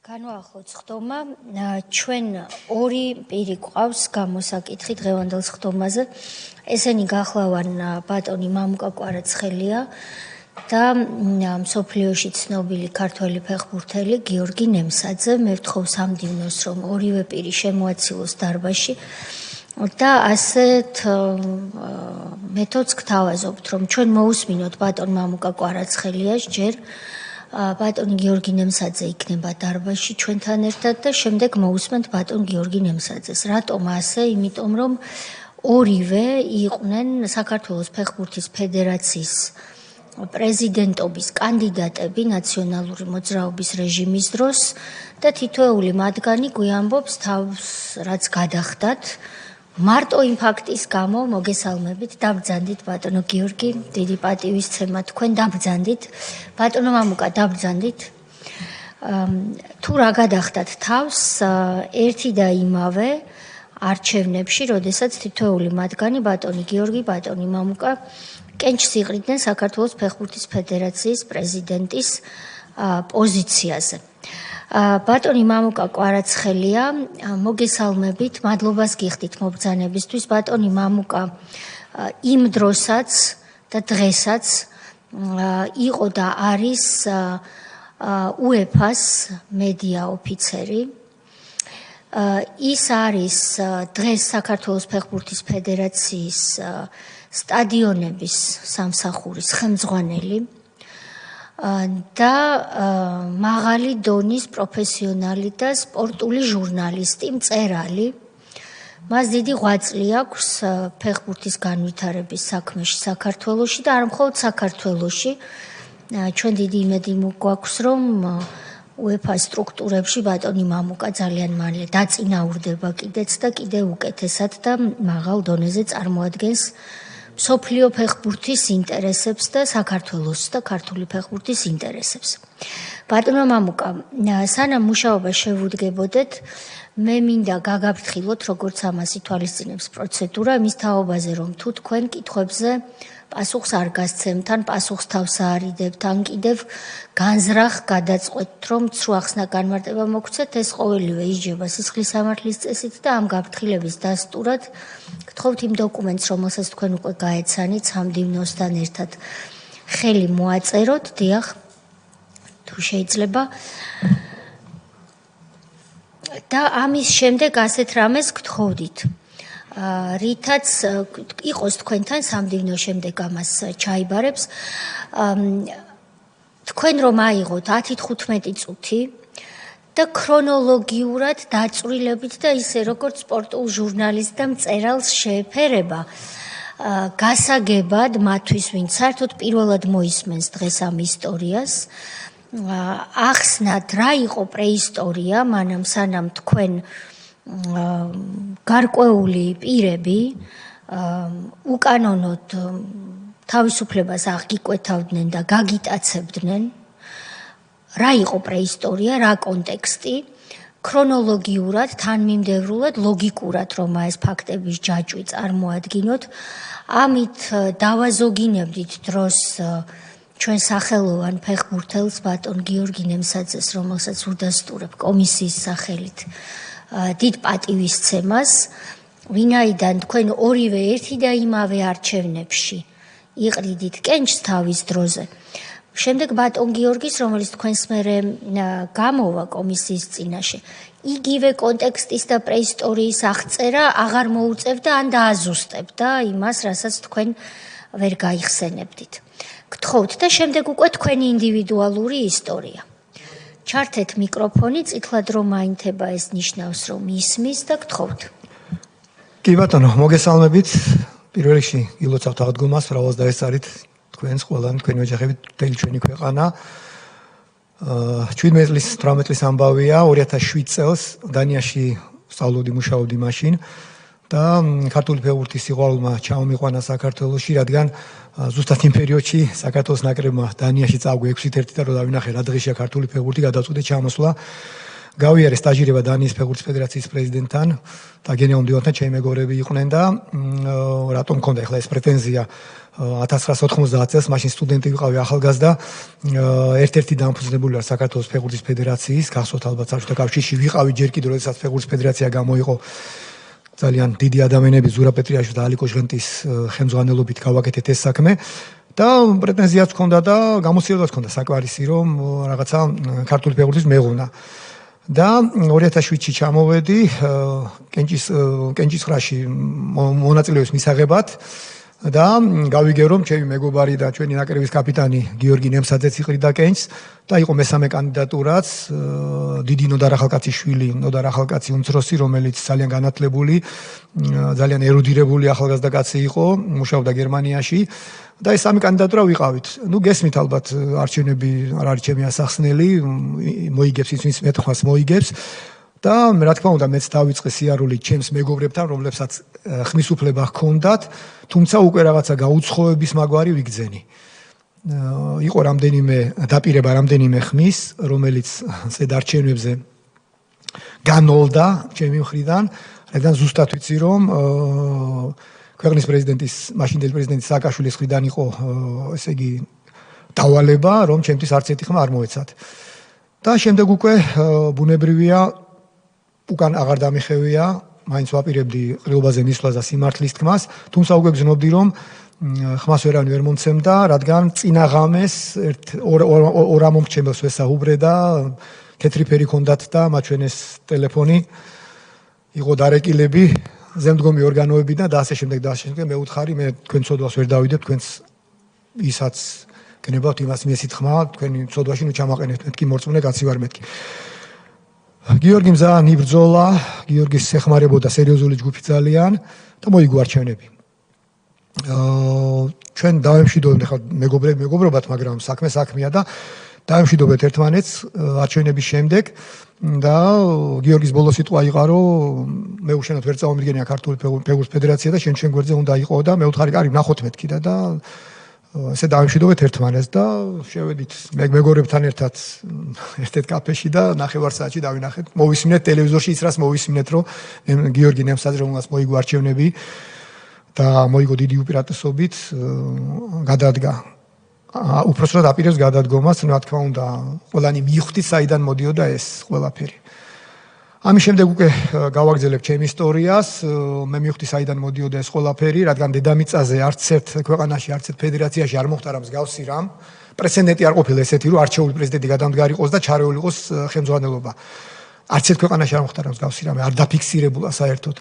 განვაახლოთ ხდომა, ჩვენ ორი პირი გვყავს გამოსაკითხი დღევანდელ ხდომაზე. ესენი გახლავან ბატონი მამუკა კვარაცხელია და მსოფლიოში ცნობილი ქართველი ფეხბურთელი გიორგი ნემსაძე. მე ვთხოვ სამდივნოს, რომ ორივე პირი შემოაცილოს დარბაზში და ასეთ მეთოდს გთავაზობთ, რომ ჩვენ მოусმინოთ ბატონ მამუკა კვარაცხელიას ჯერ ბატონი გიორგი ნემსაძე იქნება დარბაზში ჩვენთან ერთად და შემდეგ მოусმენთ ბატონ გიორგი ნემსაძეს. რატომ ასე? იმიტომ რომ ორივე იყვნენ საქართველოს ფეხბურთის ფედერაციის პრეზიდენტობის კანდიდატები ნაციონალური მოძრაობის რეჟიმის დროს და თითოეული მათგანი გვიამბობს თავს, რაც გადახდათ. მარტო იმ ფაქტის გამო მოგესალმებით, დაბრძანდით ბატონო გიორგი, დიდი პატივისცემა თქვენ დაბრძანდით. ბატონო მამუკა, დაბრძანდით. თუ რა გადახდათ თავს ერთი და იმავე არჩევნებში, როდესაც თითოეული მათგანი ბატონი გიორგი, ბატონი მამუკა კენჭს იყრიდნენ საქართველოს ფეხბურთის ფედერაციის პრეზიდენტის პოზიციაზე. ბატონი მამუკა კვარაცხელია, მოგესალმებით, მადლობას გიხდით მობრძანებისთვის. ბატონი მამუკა იმ დროსაც და დღესაც იყო და არის UEFA-ს მედია ოფიცერი. ის არის დღეს საქართველოს ფეხბურთის ფედერაციის სტადიონების სამსახურის ხელმძღვანელი და მაღალი დონის პროფესიონალი და სპორტული ჟურნალისტი, მწერალი. მას დიდი ღვაწლი აქვს ფეხბურთის განვითარების საქმეში საქართველოში და არ მხოლოდ საქართველოში. ჩვენ დიდი იმედი გვაქვს, რომ UEFA სტრუქტურებში ბატონი მამუკა ძალიან მალე დაწინაურდება კიდეც და კიდევ უკეთესად და მაღალ დონეზე წარმოადგენს მსოფლიო ფეხბურთის ინტერესებს და საქართველოს და ქართული ფეხბურთის ინტერესებს. ბატონო მამუკა, სანამ მუშაობა შევუდგებოდეთ, მე მინდა გაგაფრთხილოთ, როგორც ამას ითვალისწინებს პროცედურა, იმის თაობაზე, რომ თუ თქვენ კითხვებზე პასუხს არ გასცემთ, ან პასუხს თავს აარიდებთ, ან კიდევ განზრახ გადაწყვეტთ, რომ ცრუ ახსნა განმარტება მოგცეთ, ეს ყოველივე ისჯება სისხლის სამართლის წესით და ამ გაფრთხილების დასტურად გთხოვთ იმ დოკუმენტს, რომელსაც თქვენ უკვე გაეცანით სამდივნოსთან ერთად ხელი მოაწეროთ, დიახ, თუ შეიძლება. და ამის შემდეგ ასეთ რამეს გთხოვდით. რითაც იყოს თქვენთან სამდივნოს შემდეგ ამას ჩაიბარებს. თქვენ რომ აიღოთ 10-15 წუთი და ქრონოლოგიურად დაწვრილებით და ისე როგორც სპორტულ ჟურნალისტს და მწერალს შეეფერება გასაგებად მათთვის, ვინც საერთოდ პირველად მოისმენს დღეს ამ ისტორიას, ახსნათ რა იყო პრეისტორია, მანამ სანამ თქვენ გარკვეული პირები უკანონოდ თავისუფლებას აღიკვეთავდნენ და გაგიტაცებდნენ, რა იყო პრეისტორია, რა კონტექსტი, ქრონოლოგიურად, თანმიმდევრულად, ლოგიკურად, რომ ეს ფაქტების ჯაჭვი წარმოადგინოთ. ამით დავაზოგინებდით დროს ჩვენ სახელოვან ფეხბურთელს ბატონ გიორგი ნემსაძეს, რომელსაც უდასტურებ კომისიის სახელით დიდ პატივისცემას, ვინაიდან თქვენ ორივე ერთი და იმავე არჩევნებში იყრიდით კენჭს თავის დროზე. შემდეგ ბატონ გიორგის, რომელიც თქვენს მერე გამოვა კომისიის წინაშე, იგივე კონტექსტის და პრეისტორიის აღწერა აღარ მოუწევდა ან დააზუსტებდა იმას, რასაც თქვენ ვერ გაიხსენებდით. გთხოვთ და შემდეგ უკვე თქვენი ინდივიდუალური ისტორია. ჩართეთ მიკროფონი, წითლად რომ აინთება, ეს ნიშნავს, რომ ისმის და გთხოვთ. კი ბატონო, მოგესალმებით. პირველ რიგში გილოცავთ აღდგომას, რავალს დაესწარით თქვენს ყველანი, თქვენი ოჯახებით, მთელი ჩვენი ქვეყანა. 17 წლის 18 წლის ამბავია, 2007 წელს დანიაში სწავლობდი, მუშაობდი მაშინ და ქართული ფეხბურთის სიყვარულმა ჩამომიყვანა საქართველოში, რადგან ზუსტად იმ პერიოდში საქართველოს ნაკრებმა დანიაში წავგო 6-1 და რომ დავინახე რა დღეშია ქართული ფეხბურთი გადავწყვიტე ჩამოსვლა გავიარე სტაჟირება დანიის ფეხბურთის ფედერაციის პრეზიდენტთან და გენერალურ მდივანთან ჩემი მეგობრები იყვნენ და რატომ მქონდა ახლა ეს პრეტენზია 1990 წელს მაშინ სტუდენტი ვიყავი ახალგაზრდა ერთ-ერთი დამფუძნებული ვარ საქართველოს ფეხბურთის ფედერაციის გახსოვთ ალბათ საბჭოთა კავშირში ვიყავი ჯერ კიდევ როდესაც ფეხბურთის ფედერაცია გამოიყო ძალიან დიდი ადამიანები ზურაბ პეტრიაშვილი და ალიკო ჟღენტის ხელმძღვანელობით გავაკეთეთ ეს საქმე და პრეტენზიაც ჰქონდა და გამოცდილებაც ჰქონდა საკმარისი რომ რაღაცა ქართული ფეხბურთის მეღვნა და 2007-ში ჩამოვედი კენჭისყრაში მონაწილეობის მისაღებად და გავიგე რომ ჩემი მეგობარი და ჩვენი ნაკრების კაპიტანი გიორგი ნემსაძეც იყრიდა კენჭს და იყო მესამე კანდიდატურაც დიდი ნოდარ ახალკაციშვილი ნოდარ ახალკაცი უმცროსი რომელიც ძალიან განათლებული ძალიან ერუდირებული ახალგაზრდა კაცი იყო მუშაობდა გერმანიაში და ეს სამი კანდიდატურა ვიყავით ნუ გესმით ალბათ არჩევნები არ არის ჩემი ასახსნელი მოიგებს ის ვინც მეტყვას მოიგებს და რა თქმა უნდა მეც დავიწყე სიარული ჩემს მეგობრებთან რომლებსაც ხმის უფლება ჰქონდათ თუმცა უკვე რაღაცა გაუცხოების მაგვარი ვიგძენი იყო რამდენიმე დაპირება რამდენიმე ხმის რომელიც ზედარჩენებზე განოლდა ჩემი მხრიდან რადგან ზუსტად ვიცი რომ ქვეყნის პრეზიდენტის მაშინდელი პრეზიდენტის სააკაშვილის მხრიდან იყო ესე იგი დავალება რომ ჩემთვის არც ერთი ხმა არ მოეცათ და შემდეგ უკვე ბუნებრივია უკან აღარ დამიხევია მაინც ვაპირებდი ყრილობაზე მისვლას და სიმართლის თქმას თუმცა უკვე გზნობდი რომ ხმას ვერავინ ვერ მომცემდა რადგან წინა ღამეს ორ ამომრჩეველს ვესაუბრე და თეთრი ფერი ჰქონდათ და მაჩვენეს ტელეფონი იყო დარეკილები ზემდგომი ორგანოებიდან და ასე შემდეგ მე უთხარი მე თქვენ ცოდვას ვერ დავიდებ თქვენს ისაც გნებავთ იმას მიესით ხმა თქვენი ცოდვაში ნუ ჩამაყენებთ მეთქი მორწმუნე კაცი ვარ მეთქი გიორგიმ ძალიან იბრძოლა გიორგის ეხმარებოდა სერიოზული ჯგუფი ძალიან და მოიგო არჩევნები ჩვენ დავემშვიდობებთ ხა მეგობრობათ მაგრამ საქმეა და დავემშვიდობებთ ერთმანეთს არჩევნების შემდეგ და გიორგის ბოლო სიტყვა იყარო მე უშენოდ ვერ წავამდგენია ქართული ფეხბურთის ფედერაცია და შენ გვერდზე უნდა იყო და მე ვთხარი კარი ვნახოთ მეთქი და ესე დავემშვიდობეთ ერთმანეთს და შევედით მეგობრებთან ერთად ერთ-ერთ კაფეში და ნახევარ საათში დავინახეთ მოვისმინეთ ტელევიზორში ის რას მოვისმინეთ რომ გიორგი ნემსაძე რომელსაც მოიგო არჩევნები და მოიგო დიდი უპირატესობით გადადგა უпроსტად აპირებს გადადგომას რა თქმა უნდა ყველანი მიხვდით საიდან მოდიოდა ეს ყველაფერი ამის შემდეგ უკვე გავაგზავნებ ჩემი ისტორიას მე მივხვდი საიდან მოდიოდა ეს ყველაფერი რადგან დედამიწაზე არც ერთ ქვეყანაში არც ერთ ფედერაციაში არ მოხდა რა მსგავსი რამ პრეცედენტი არ ყოფილა ესეთი რომ არჩეული პრეზიდენტი გადამდგარი იყოს და ჩარეული იყოს ხელმძღვანელობა არც ერთ ქვეყანაში არ მოხდა რა მსგავსი რამე არ დაფიქსირებულა საერთოდ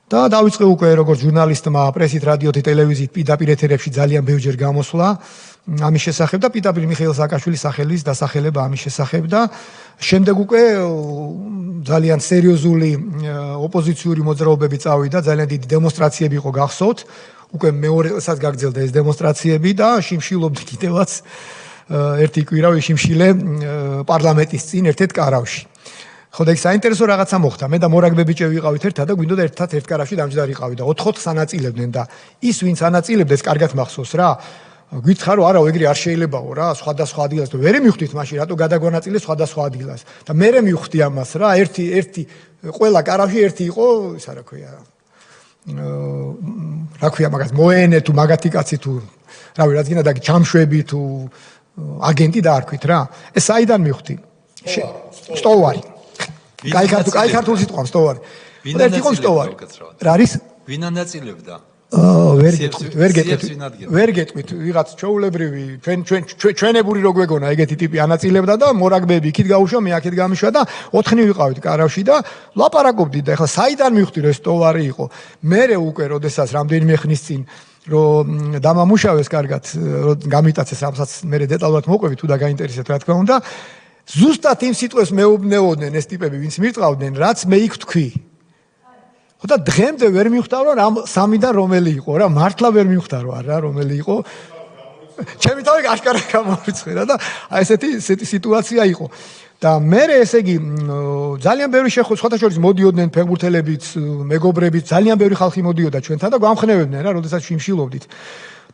და დავიწყე უკვე როგორც ჟურნალისტმა პრესით რადიოთი ტელევიზიით პირდაპირ ეთერებში ძალიან ბევრჯერ გამოსვლა ამის შესახებ და პირდაპირ მიხეილ სააკაშვილის სახელის დასახელება ამის შესახებ და შემდეგ უკვე ძალიან სერიოზული ოპოზიციური მოძრაობები წავიდა ძალიან დიდი დემონსტრაციები იყო გახსოვთ უკვე მეორე წელსაც გაგრძელდა ეს დემონსტრაციები და შიმშილობდი კიდევაც ერთი კვირა ვიშიმშილე პარლამენტის წინ ერთ-ერთ კარავში ხო და იქ საინტერესო რაღაცა მოხდა მე და მორაგბე ბიჭები ვიყავით ერთად და გვინდოდა ერთად ერთ კარავში დამჯდარიყავით და 4-4 ანაწილებდნენ და ის ვინც ანაწილებდა ეს კარგად მახსოვს რა გითხარო არა ეგრე არ შეიძლებაო რა სხვადასხვა ადგილას და ვერ მივხვდით მაშინ რატო გადაგვანაწილეს სხვადასხვა ადგილას და მე მივხვდი ამას რა ერთი ყველა კარავში ერთი იყო ისა რა ქვია მაგას მოენე თუ მაგათი კაცი თუ რავი რაც გინდა და ჩამშვები თუ აგენტი დაარქვით რა ეს საიდან მივხვდი სტოვარი კაი ქართული სიტყვა სტოვარი ერთი იყო სტოვარი რა არის ვინ ანაწილებდა ვერ გეტყვით ვიღაც ჩაულებრივი ჩვენებური რო გვეგონა ეგეთი ტიპი ანაწილებდა და მორაგბეები იქით გაუშვა მე აქეთ გამიშვა და 4 ვიყავით კარავში და ლაპარაკობდით და ეხლა საიდან მივხვდი რომ ეს სტოვარი იყო მე უკვე როდესაც რამდენიმე ხნის წინ რომ დამამუშავეს კარგად რომ გამიტაცეს რასაც მე დეტალურად მოყვები თუ და გაინტერესეთ რა თქმა უნდა ზუსტად იმ სიტყვებს მეუბნეოდნენ ეს ტიპები ვინც მირწყავდნენ რაც მე იქ თქვი ხო და დღემდე ვერ მივხვდარო რა სამიდან რომელი იყო რა მართლა ვერ მივხვდარო არა რომელი იყო ჩემი თავი აშკარა გამოვიცხერა და აი ესეთი სიტუაცია იყო და მე ესე იგი ძალიან ბევრი სხვათა შორის მოდიოდნენ ფეხბურთელებიც მეგობრებიც ძალიან ბევრი ხალხი მოდიოდა ჩვენთან და გვამხნევებდნენ რა როდესაც შიმშილობდით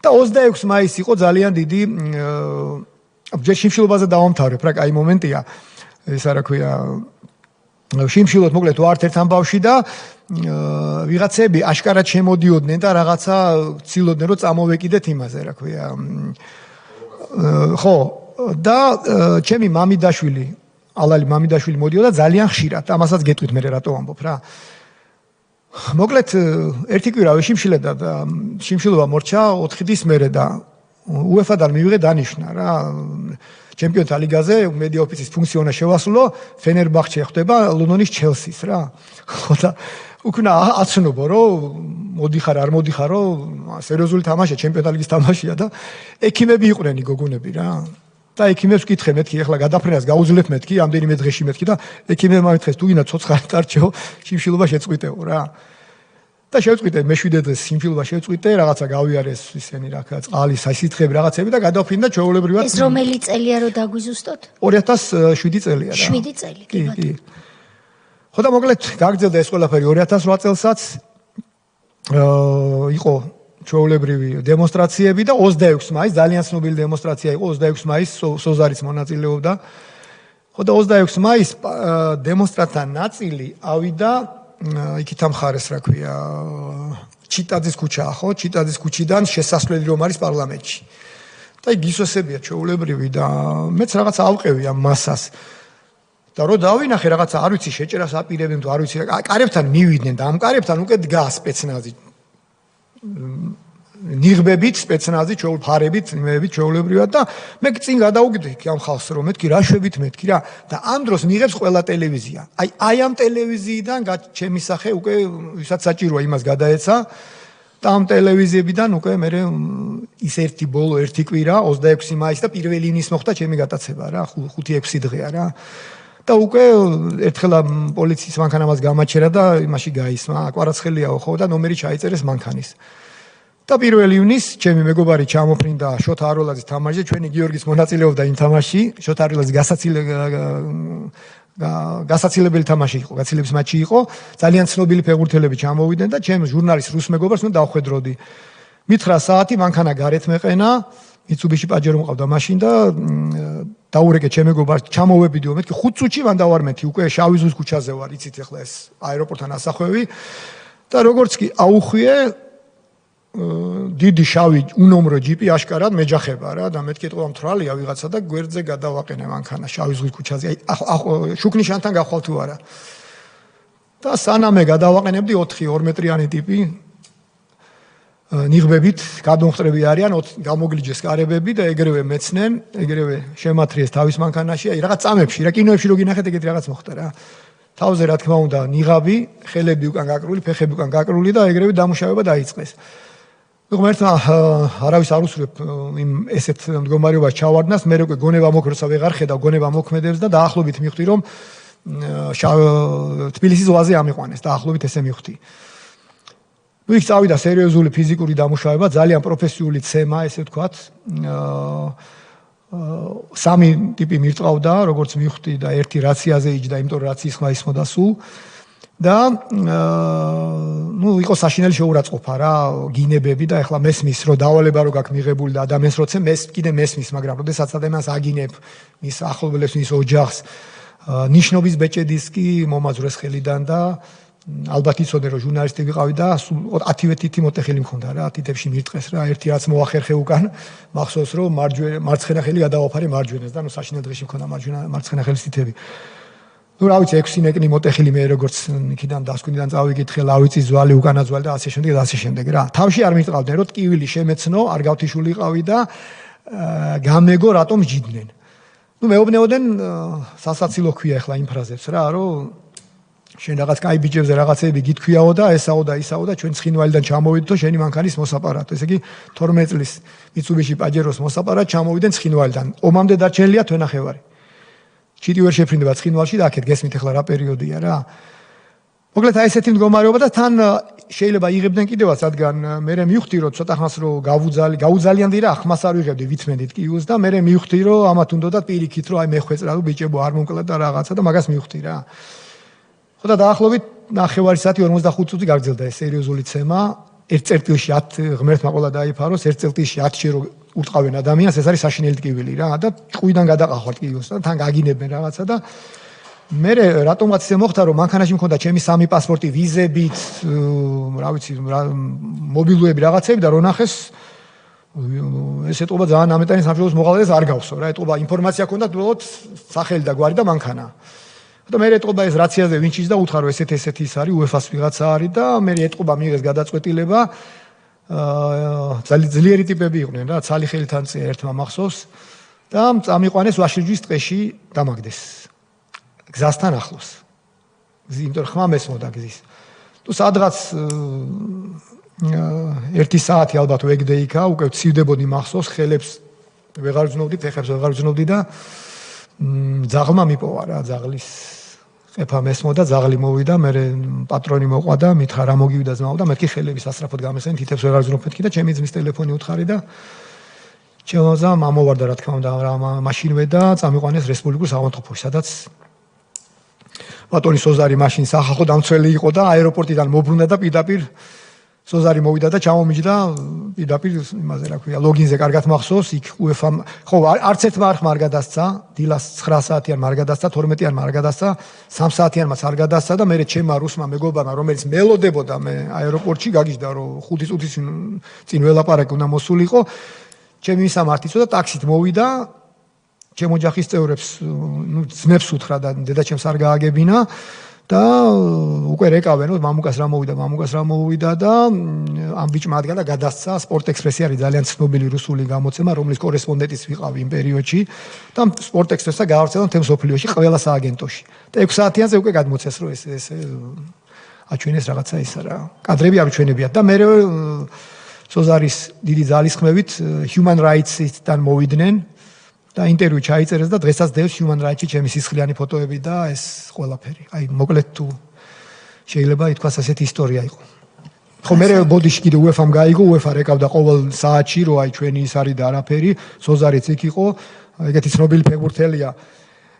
და 26 მაისი იყო ძალიან დიდი ჯერ შიმშილობაზე დავამთავრებ რა კაი მომენტია ესა რა ქვია შიმშილოთ მოკლედ ვართ ერთ ამბავში და ვიღაცები აშკარად შემოდიოდნენ და რაღაცა ცდილობდნენ რომ წამოვეკიდეთ იმაზე, რა ქვია. ხო, და ჩემი მამიდაშვილი, ალალი მამიდაშვილი მოდიოდა ძალიან ხშირად, ამასაც გეტყვით მე რატო ვამბობ რა. მოკლედ ერთი კვირავი შიმშილედა და შიმშილობა მორჩა 4 დის მერე და UEFA-დან მივიღე დანიშნა რა. ჩემპიონთა ლიგაზე მედია ოფიცის ფუნქციონა შევასრულო, ფენერბახჩე ხდება ლონდონის ჩელსის რა. ხო და უკნა აცნობო რომ მოდიხარ არ მოდიხარო, სერიოზული თამაშია, ჩემპიონთა ლიგის თამაშია და ექიმები იყვნენ გოგონები რა. და ექიმებს ვკითხე მეთქი, ეხლა გადაფრენას გაუძლებ მეთქი, ამდენიმე დღეში მეთქი და ექიმებმა მითხეს თუ გინდა ცოცხალი დარჩეო, შიმშილობა შეწყვიტეო რა. და შევწყვიტე მე-7 დღეს სიმშილობა შევწყვიტე, რაღაცა გავიარეს ისენი რა, წყალი, სასითხები, რაღაცები და გადავფრინდა ჩვეულებრივად. ეს რომელი წელია რომ დაგვიზუსტოთ? 2007 წელია რა. 7 წელი, კი ბატონო. ხო და მოკლედ გაგრძელდა ეს ყველაფერი 2008 წელსაც. იყო ჩვეულებრივი დემონსტრაციები და 26 მაისს ძალიან ცნობილი დემონსტრაცია იყო, 26 მაისს სოზარიც მონაწილეობდა. ხო და 26 მაისს დემონსტრანტთა ნაწილი ავიდა იქით ამხარეს რა ქვია ჩიტაძის ქუჩაა ხო ჩიტაძის ქუჩიდან შესასვლელი რომ არის პარლამენტში და იგი გისვასებია ჩვეულებრივი და მეც რაღაც ავყევი ამ მასას და რო დავინახე რაღაცა არ ვიცი შეჭერას აპირებდნენ თუ არ ვიცი კარებთან მივიდნენ და ამ კარებთან უკვე დგას სპეცნაზი ნიღბებით სპეცნაზი ჩვეულფარებით იმებით ჩვეულებრივად და მე წინ გადავუგდე ამ ხალხს რომ მეთქი რა შვებით მეთქი რა და ამ დროს მიღებს ყველა ტელევიზია აი ამ ტელევიზიიდან ჩემი სახე უკვე ვისაც საჭიროა იმას გადაეცა და ამ ტელევიზიებიდან უკვე მე ის ერთი ბოლო ერთი კვირა 26 მაისს და 1 ივნის მოხდა ჩემი გატაცება რა 5-6 დღეა რა და უკვე ერთხელ პოლიციის მანქანამაც გამაჩერა და იმაში გაისმა აკვარაცხელიაო ხო და ნომერი ჩაიწერეს მანქანის და 1 ივნის ჩემი მეგობარი ჩამოფრინდა შოთა აროლაძის თამაშზე ჩვენი გიორგის მონაწილეობდა იმ თამაშში შოთა აროლაძის გასაცილებელი თამაში იყო გაცილების მატჩი იყო ძალიან ცნობილი ფეხბურთელები ჩამოვიდნენ და ჩემ ჟურნალის რუს მეგობარს უნდა დავხვედროდი მითხრა საათი მანქანა გარეთ მეყენა მიცუბიში პაჯერო მყავდა მაშინ და დაურეკე ჩემ მეგობარს ჩამოვებიდიო მეთქი 5 წუთში მან დავარმეთი უკვე შავი ზღვის ქუჩაზე ვარ იცით ახლა ეს აეროპორტთან ასახვევი და როგორც კი აუხვიე დიდი შავი უნომრო ჯიპი აშკარად მეჯახება რა და მეთქი ეთქვა მთრალია ვიღაცა და გვერდზე გადავაყენე მანქანა შავი ზღვის ქუჩაზე აი შუქნიშანთან გავხვალ თუ არა და სანამე გადავაყენებდი 4 მეტრიანი ტიპი ნიღბებით გადმოხტრები არიან გამოგლიჯეს კარებები და ეგრევე მეცნენ ეგრევე შემათრიეს თავის მანქანაში აი რაღაც წამებში რა კინოებში რო გინახეთ ეგეთი რაღაც მოხდა რა თავზე რა თქმა უნდა ნიღაბი ხელები უკან გაკრული ფეხები უკან გაკრული და ეგრევე დამუშავება დაიწყეს ღმერთმა არავის არ უსურვებ იმ ესეთ მდგომარეობას ჩავარდნას მე უკვე გონება მოქმედებს ვეღარ ხედავ გონება მოქმედებს და დაახლოებით მივხვდი რომ თბილისის ზღვაზე ამიყვანეს დაახლოებით ესე მივხვდი ნუ იქ წავიდა სერიოზული ფიზიკური დამუშავება ძალიან პროფესიული ცემა ესე ვთქვათ სამი ტიპი მირწყავდა როგორც მივხვდი და ერთი რაციაზე იჯდა იმიტომ რომ რაციის ხმა ისმოდა სულ და ნუ იყო საშინელი შეურაცხყოფა რა გინებები და ეხლა მესმის რომ დავალება რო გაქვს მიღებული და ადამიანს როცა კიდე მესმის მაგრამ როდესაც ადამიანს აგინებ მის ახლობლებს მის ოჯახს ნიშნობის ბეჭედის კი მომაძვრეს ხელიდან და ალბათ იცოდე რომ ჟურნალისტი ვიყავი და 10-ვე თითი მოტეხილი მქონდა რა 10 თითებში მირტყეს რა ერთი რაც მოახერხე უკან მახსოვს რომ მარცხენა ხელი გადავაფარე მარჯვენას და ნუ საშინელ დღეში მქონდა მარცხენა ხელის თითები ნუ რა ვიცი 6 ნეკნი მოტეხილი მე როგორც იქიდან დასკვნიდან წავიკითხე ლავიწის ძვალი უკანაძვალი და ასე შემდეგ და ასე შემდეგ რა თავში არ მირტყავდნენ რომ ტკივილი შემეცნო არ გავთიშული ყავი და გამეგო რატომ ჯიდნენ ნუ მეუბნეოდნენ სასაცილო ქვია ახლა იმ ფრაზებს რა რომ შენ რაღაც კაი ბიჭებზე რაღაცები გითქვიაო და ესაო და ისაო და ჩვენ ცხინვალიდან ჩამოვიდო შენი მანქანის მოსაპარატო ესე იგი 12 წლის მიცუბიში პაჯეროს მოსაპარატ ჩამოვიდნენ ცხინვალიდან ომამდე დარჩენილია თვენახევარი ჩიტი ვერ შეფრინდება ცხინვალში და აქეთ გესმით ახლა რა პერიოდია რა მოკლედ აი ესეთი მდგომარეობა და თან შეიძლება იღებდნენ კიდევაც რადგან მე მივხვდი რომ ცოტა ხანს რომ გაუძალიანდი რა ხმას არ ვიღებდი ვითმენდით კიუს და მე მივხვდი რომ ამათ უნდათ პირიქით რომ აი მე ხვეწრა რომ ბიჭებო არ მომკლდა და რაღაცა და მაგას მივხვდი რა ხო და დაახლოებით 9 საათი 45 წუთი გაგრძელდა ეს სერიოზული ცემა ერთ წერტილში 10 ღმერთმა ყოლა დაიფაროს ერთ წერტილში 10 ჯერ ურტყავენ ადამიანს ეს არის საშინელი ტკივილი რა და ჭყვიდან გადაყავთ კიოს და თან გაგინებენ რაღაცა და მე რატომაც ისე მოხდა რომ მანქანაში მქონდა ჩემი 3 პასპორტი, ვიზებით, რა ვიცი, მობილოები რაღაცები და რო ნახეს ეს ეტყობა ძალიან ამეტანი სამშობლოს მოყავდეს არ გავსო რა, ეტყობა ინფორმაცია ქონდა უბრალოდ სახელი და გვარი და მანქანა. და მე ეტყობა ეს რაციაზე ვინჩის და უთხარო ესეთი ის არის UEFA-ს ვიღაცა არის და მე ეტყობა მიიღეს გადაწყვეტილება ძლიერი ტიპები იყვნენ რა, ცალი ხელთან ერთმა მახსოვს და წამიყვანეს ვაშლიჯის ტყეში დამაგდეს. გზასთან ახლოს. იმიტომ ხმა მესმოდა გზის. თუ სადღაც 1 საათი ალბათ ვეგდე იქა, უკვე ცივდებოდი მახსოვს, ხელებს ვეღარ ვძნობდი, ფეხებს ვეღარ ვძნობდი და ძაღლმა მიპოვა რა, ძაღლის ყეფა მესმოდა, ძაღლი მოვიდა, მე პატრონი მოყვა და მითხრა რა მოგივიდა ძმაო და მეთქი ხელები სასწრაფოდ გამესწრენ, თითებს ვეღარ ვძნობ მეთქი და ჩემი ძმის ტელეფონი უთხარი და ჩემო ძმა მომოვარდა რა თქმა უნდა რა მაშინვე და წამიყვანეს რესპუბლიკურ საავადმყოფოში, სადაც ბატონი სოზარი მაშინ სახალხო დამცველი იყო და აეროპორტიდან მობრუნდა და პირდაპირ სოზარი მოვიდა და ჩამომიჯდა პირდაპირ იმაზე რა ქვია ლოგინზე კარგად მახსოვს იქ UEFA ხო არც ერთმა არხმა არ გადასცა დილას 9 საათიან არ გადასცა 12-იან არ გადასცა 3 საათიანმაც არ გადასცა და მე ჩემმა რუსმა მეგობარმა რომელიც მელოდებოდა მე აეროპორტში გაგიჟდა რომ 5 წუთის წინ ველაპარაკი უნდა მოსულიყო ჩემი მისამართი წოდა ტაქსით მოვიდა ჩემ ოჯახის წევრებს ნუ ძმებს უთხრა და დედაჩემს არ გააგებინა და უკვე რეკავენ რომ მამუკას რა მოვიდა და ამ ბიჭმა ადგა და გადასცა სპორტ ექსპრესი არის ძალიან ცნობილი რუსული გამოცემა რომლის კორესპონდენტიც ვიყავი იმ პერიოდში და სპორტ ექსპრესსა გაავრცელა მთელ მსოფლიოში ყველა სააგენტოში და 6 საათიანზე უკვე გადმოცეს რომ ეს აჩვენეს რაღაცა ისა რა კადრები აჩვენებიათ და მე სოზარის დიდი ძალისხმევით Human Rights-იდან მოვიდნენ და ინტერვიუ ჩაიწერეს და დღესაც დევს Human Rights-ში ჩემი სისხლიანი ფოტოები და ეს ყველაფერი. აი, მოკლედ თუ შეიძლება ითქვას ასეთი ისტორია იყო. ხო, მე ბოდიში კიდე UEFA-მ გაიგო, UEFA რეკავდა ყოველ საათში, რომ აი ჩვენი ის არის და არაფერი, სოზარიც იქ იყო, ეგეთი ცნობილი ფეხბურთელია.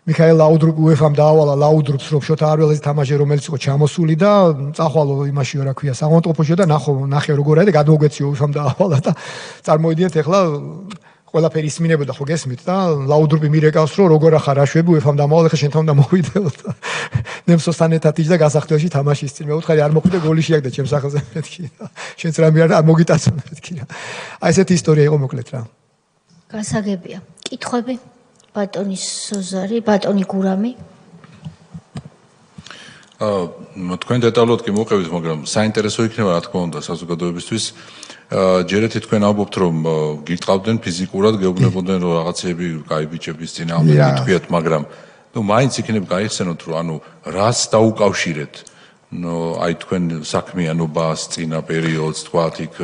მიხაელ ლაუდრუპი UEFA-მ დაავალა ლაუდრუპს, რომ შოთა არველაძე თამაში, რომელიც იყო ჩამოსული და წახვალო იმაში რა ქვია, საავადმყოფოში და ნახე როგორ არის და გადმოგვეციო UEFA-მ დაავალა და წარმოვიდგინეთ ახლა ყველაფერი ისმინებოდა ხო გესმით და ლაუდრუპი მირეკავს რომ როგორ ახარ აშვები UEFA-მ დამავალ ახლა შენთან უნდა მოვიდეო და ნემსოსთან ერთად იჯდა გასახდელში თამაშის წინ მე ვუთხარი არ მოხვიდე გოლი შეაგდა ჩემს სახელზე მეთქი შენც რამე არ მოგიტაცო მეთქი რა აი ესეთი ისტორია იყო მოკლედ რა გასაგებია კითხვები ბატონი სოზარი ბატონი გურამი თქვენ დეტალურად კი მოყევით მაგრამ საინტერესო იქნება რა თქმა უნდა საზოგადოებისთვის ჯერეთი თქვენ ამბობთ რომ გირტყავდნენ ფიზიკურად გეუბნებოდნენ რომ რაღაცები კაი ბიჭების წინააღმდეგ თქვიათ მაგრამ ნუ მაინც იქნებ გაიხსენოთ რომ ანუ რას დაუკავშირეთ აი თქვენ საქმიანობას წინა პერიოდს თქვათ იქ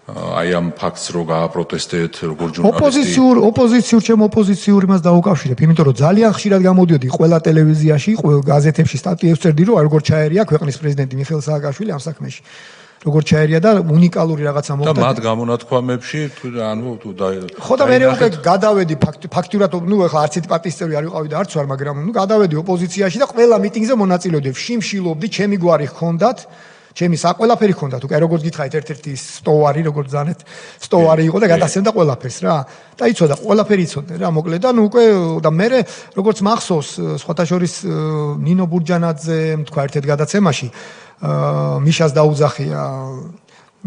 აი ამ ფაქტს რო გააპროტესტეთ როგორ ჟურნალისტი ოპოზიციურ ჩემ ოპოზიციურ იმას დაუკავშირებ იმიტომ რომ ძალიან ხშირად გამოდიოდი ყველა ტელევიზიაში ყველა გაზეთებში სტატიებს წერდი რომ როგორ ჩაერია ქვეყნის პრეზიდენტი მიხეილ სააკაშვილი ამ საქმეში როგორ ჩაერია და უნიკალური რაღაცა მოხდა და მათ გამონათქვამებში ანუ თუ ხო და მე უკვე გადავედი ფაქტურად ნუ ახლა არც ერთი პარტიის წევრი არ ვიყავი და არც ვარ მაგრამ ნუ გადავედი ოპოზიციაში და ყველა მიტინგზე მონაწილეობდი შიმშილობდი ჩემი გვარი ჰქონდათ ჩემი საყველაფერი ჰქონდათ უკვე როგორც გითხარით ერთ-ერთი სტოვარი როგორც ზანეთ სტოვარი იყო და გადასცემდა ყველაფერს რა და იცოდა ყველაფერი იცოდნენ რა მოკლედ და ნუ უკვე და მე როგორც მახსოვს სხვათა შორის ნინო ბურჯანაძე თქვა ერთ-ერთ გადაცემაში მიშას დაუძახია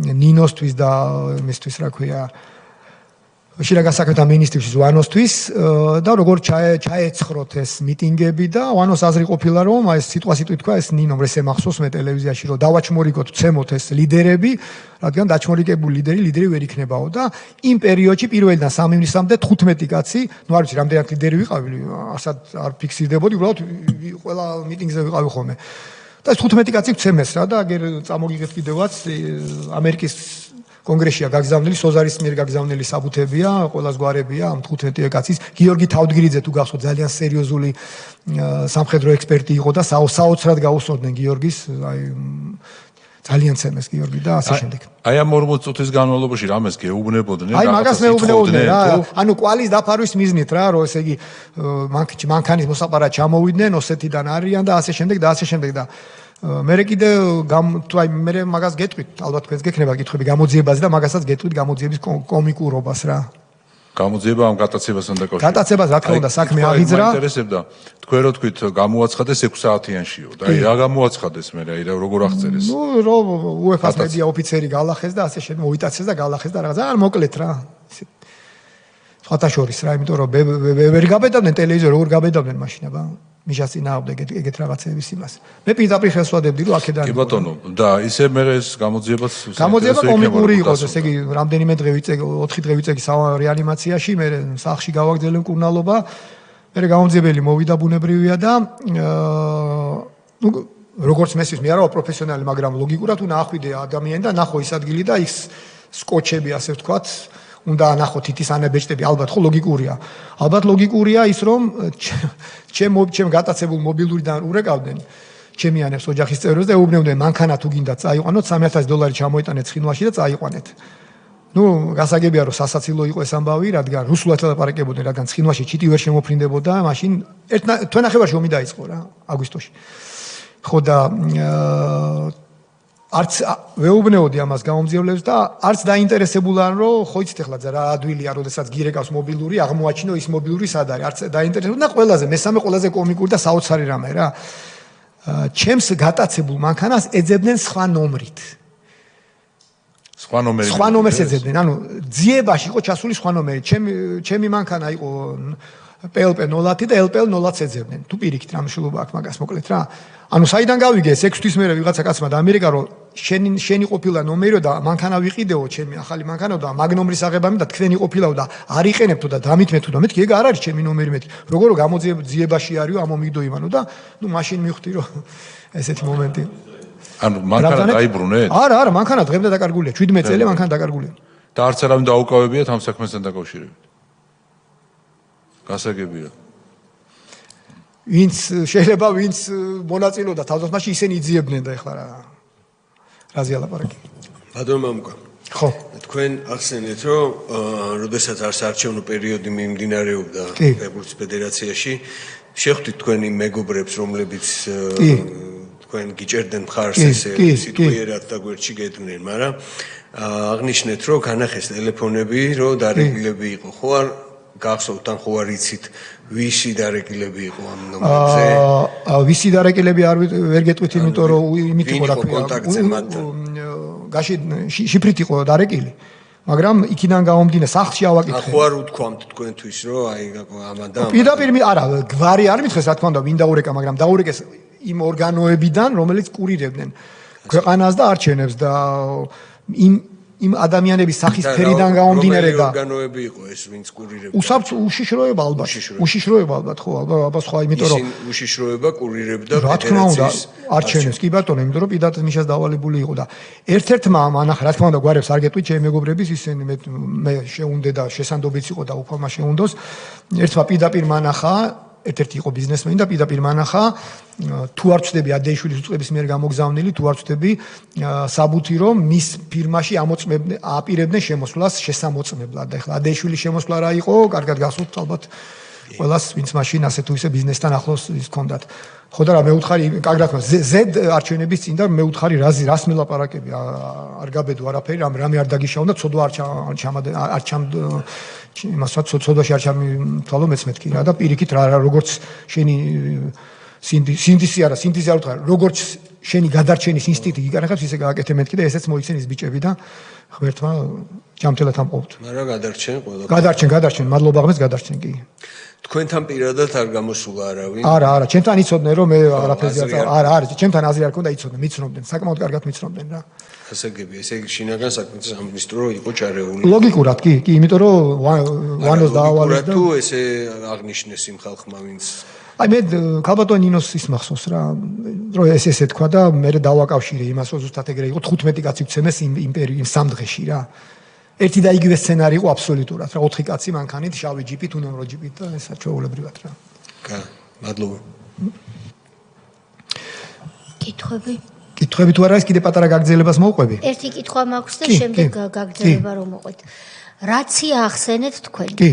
ნინოსთვის და მისთვის რა ქვია შინაგან საქმეთა მინისტრისთვის ვანოსთვის და როგორ ჩაეცხროთ ეს მიტინგები და ვანოს აზრი ყოფილა რომ აი ეს სიტყვასიტყვი თქვა ეს ნინომ ესე მახსოვს მე ტელევიზიაში რომ დავაჩმორიგოთ ცემოთ ეს ლიდერები რადგან დაჩმორიგებული ლიდერი ვერ იქნებაო და იმ პერიოდში პირველიდან 3 ივნისამდე 15 კაცი ნუ არ ვიცი რამდენად ლიდერი ვიყავი ასად არ ფიქსირდებოდი უბრალოდ ყველა მიტინგზე ვიყავი ხოლმე და 15 კაცი ვცემეს რა და აგერ წამოგიღეთ კიდევაც ამერიკის კონგრესშია გაგზავნილი სოზარის მიერ გაგზავნილი საბუთებია ყველას გვარებია ამ 15 კაცის გიორგი თავდგირიძე თუ გახსოვთ ძალიან სერიოზული სამხედრო ექსპერტი იყო და საოცრად გაუსწორდნენ გიორგის აი ძალიან ცემეს გიორგი და ასე შემდეგ აი ამ 40 წუთის განმავლობაში რამეს გეუბნებოდნენ აი მაგას მეუბნებოდნენ რა ანუ კვალის დაფარვის მიზნით რა რომ ესე იგი მანქანის მოსაყარად ჩამოვიდნენ ოსეთიდან არიან და ასე შემდეგ და მე კიდე თუ აი მე მაგას გეტყვით ალბათ თქვენს გექნება კითხვები გამოძიებაზე და მაგასაც გეტყვით გამოძიების კომიკურობას რა გამოძიება ამ გატაცებასთან დაკავშირებით. გატაცებას რა თქმა უნდა საქმე აღიძრა. მაინტერესებდა თქვენ რო თქვით გამოაცხადეს 6 საათიანშიო და აი რა გამოაცხადეს მე აი როგორ აღწერეს. ნუ UEFA-ს მედია ოფიცერი galახეს და ასე შემდეგ მოიტაცეს და galახეს და რაღაც არ მოკლეთ რა. სხვათა შორის რა, იმიტომ რომ ვერ გაბედავდნენ ტელევიზორ, როგორ გაბედავდნენ მაშინ აბა. მიშას წინააღმდეგ ეგეთ რაღაცების იმას. მე პირდაპირ ხელს ვადებდი რომ აქედან. კი ბატონო, და ისე მე ეს გამოძიებაც კომიკური იყო, ესე იგი რამდენიმე დღე ვიწეგი, 4 დღე ვიწეგი რეანიმაციაში, მე სახლში გავაგრძელე მკურნალობა. მე გამოძიებელი მოვიდა ბუნებრივია და ნუ როგორც მესმის, მე არა ვარ პროფესიონალი, მაგრამ ლოგიკურად უნდა ახვიდე ადამიანი და ნახო ის ადგილი და ის სკოჩები ასე ვთქვათ. უნდა ანახო თითის ანაბეჭდები, ალბათ ხო ლოგიკურია. ალბათ ლოგიკურია ის რომ ჩემ გატაცებულ მობილურიდან ურეკავდნენ ჩემი ანებს ოჯახის წევრებს და ეუბნებოდნენ მანქანა თუ გინდა წაიყვანოთ $3,000 ჩამოიტანეთ ცხინვალში და წაიყვანეთ. ნუ გასაგებია რომ სასაცილო იყო ეს ამბავი, რადგან რუსულად ლაპარაკებოდნენ, რადგან ცხინვალში ჩიტი ვერ შემოფრინდებოდა, მაშინ თვენახევარში ომი დაიწყო რა, აგვისტოში. ხო და არც ვეუბნეოდი ამას გამომძიებლებს და არც დაინტერესებულან რომ ხო იცით ახლა რა ადვილია როდესაც გირეკავს მობილური აღმოაჩინო ის მობილური სად არის არც დაინტერესებულან და ყველაზე მესამე ყველაზე კომიკური და საოცარი რამე რა ჩემს გატაცებულ მანქანას ეძებდნენ სხვა ნომრით სხვა ნომერს ეძებდნენ ანუ ძიებაში იყო ჩასული სხვა ნომერი ჩემი მანქანა იყო PLP 0 და LPL 0-ს ეძებდნენ თუ პირიქით რა მნიშვნელობა აქვს მაგას მოკლედ რა ანუ საიდან გავიგე 6 თვის მერე ვიღაცა კაცმა და ამერიკა რომ შენი ყოფილა ნომერო და მანქანა ვიყიდეო ჩემი ახალი მანქანა და მაგ ნომრის აღებამი და თქვენი ყოფილაო და არ იყენებთო და დამითმეთო და მეთქი ეგ არ არის ჩემი ნომერი მეთქი როგორ გამოძიებაში არისო ამომიგდო იმანო და ნუ მაშინ მივხვდი რომ ესეთი მომენტი ანუ მანქანა დაიბრუნეთ არა მანქანა დღემდე დაკარგულია 17 წელი მანქანა დაკარგულია და არც არავინ დაუკავებიათ ამ საქმესთან დაკავშირებით გასაგებია ვინც შეიძლება ვინც მონაწილეობდა თავდასხმაში ისინი იძიებდნენ და ეხლა რაზე ალაპარაკი ბატონო მამუკა ხო თქვენ ახსენეთ რომ როდესაც არც არჩევნო პერიოდი მიმდინარეობდა ფეხბურთის ფედერაციაში შეხვდით თქვენი მეგობრებს რომლებიც თქვენ გიჭერდნენ მხარს ესე სიტუიერად და გვერდში გედგნენ მაგრამ აღნიშნეთ რომ განახეს ტელეფონები რომ დარეგილები იყო ხო არ გახსოვთ ან ხო არ იცით ვისი დარეგილები იყო ამ ნომერზე? ვისი დარეგილები არ ვერ გეტყვით, იმიტომ რომ იმით იყო რა კონტაქტზე მათთან. გაში შიფრით იყო დარეგილი. მაგრამ იქიდან გამომდინე სახლში ავაკითხე. ხო არ უთქვამთ თქვენთვის რომ აი ამან და პირდაპირ არა გვარი არ მითხეს რა თქმა უნდა ვინ დაურეკა, მაგრამ დაურეკეს იმ ორგანოებიდან, რომელიც კურირებდნენ ქვეყანას და არჩევნებს და იმ ადამიანების სახის ფერიდან გამომდინარე და ორგანოები იყო ეს ვინც კურირებდა უშიშროება ალბათ ხო აბა სხვა იმიტომ რომ უშიშროება კურირებდა რა თქმა უნდა არჩევნებს კი ბატონო იმიტომ რომ პირდაპირ მიშას დავალებული იყო და ერთ-ერთმა მანახა რა თქმა უნდა გვარებს არ გეტყვით ჩემი მეგობრების ისინი მე შეუნდე და შესანდობიც იყო და უფალმა შეუნდოს ერთმა პირდაპირ მანახა ერთ-ერთი იყო ბიზნესმენი და პირდაპირ მანახა თუ არ ვწდები ადეიშვილის უწყების მიერ გამოგზავნილი თუ არ ვწდები საბუთი რომ მის ფირმაში აპირებდნენ შემოსვლას შესამოწმებლად და ეხლა ადეიშვილის შემოსვლა რა იყო კარგად გახსოვთ ალბათ ყველას ვინც მაშინ ასე თუ ისე ბიზნესთან ახლოს ის ჰქონდათ ხო და რა მე უთხარი კარგად ზედ არჩევნების წინ და მე უთხარი რას მელაპარაკები არ გაბედო არაფერი რამე არ დაგიშავნდა ცოდვა არ იმასაც ცოდვაში არ ჩამითვალო მეც მეთქი რა და პირიქით რა როგორც შენი სინთეზი არ ვთქვა როგორც შენი გადარჩენის ინსტინქტი იგარახებს ისე გააკეთე მეთქი და ესეც მოიცენის ბიჭები და ღმერთმა ჯამთელად ამყოფთ მაგრამ გადარჩენ მადლობა ღმერთს გადარჩენ კი თქვენთან პირადად არ გამოსულა არავინ არა ჩემთან იცოდნენ რომ მე არაფერზე არ ჩემთან აზრი არ ქონდა იცოდნენ მიცნობდნენ საკმაოდ კარგად მიცნობდნენ რა გასაგებია ესე იგი შინაგან საქმეთა სამინისტრო იყო ჩარეული ლოგიკურად კი იმიტომ რომ ვანოს დაავალეს და თუ ესე აღნიშნეს იმ ხალხმა ვინც აი მე ქალბატონ ნინოს ის მახსოვს რა რომ ესე თქვა და მე დავაკავშირე იმას რომ ზუსტად ეგრე იყო 15 კაცი ვცემეს იმ სამ დღეში რა ერთი და იგივე სცენარი იყო აბსოლუტურად რა 4 კაცი მანქანით შავი ჯიპით უნემრო ჯიპით და ესა ჩვეულებრივად რა კა მადლობა კითხვები თუ არა ის კიდე პატარა გაგრძელებას მოვყვები ერთი კითხვა მაქვს და შემდეგ გაგრძელება რომ მოყვეთ რაცია ახსენეთ თქვენ კი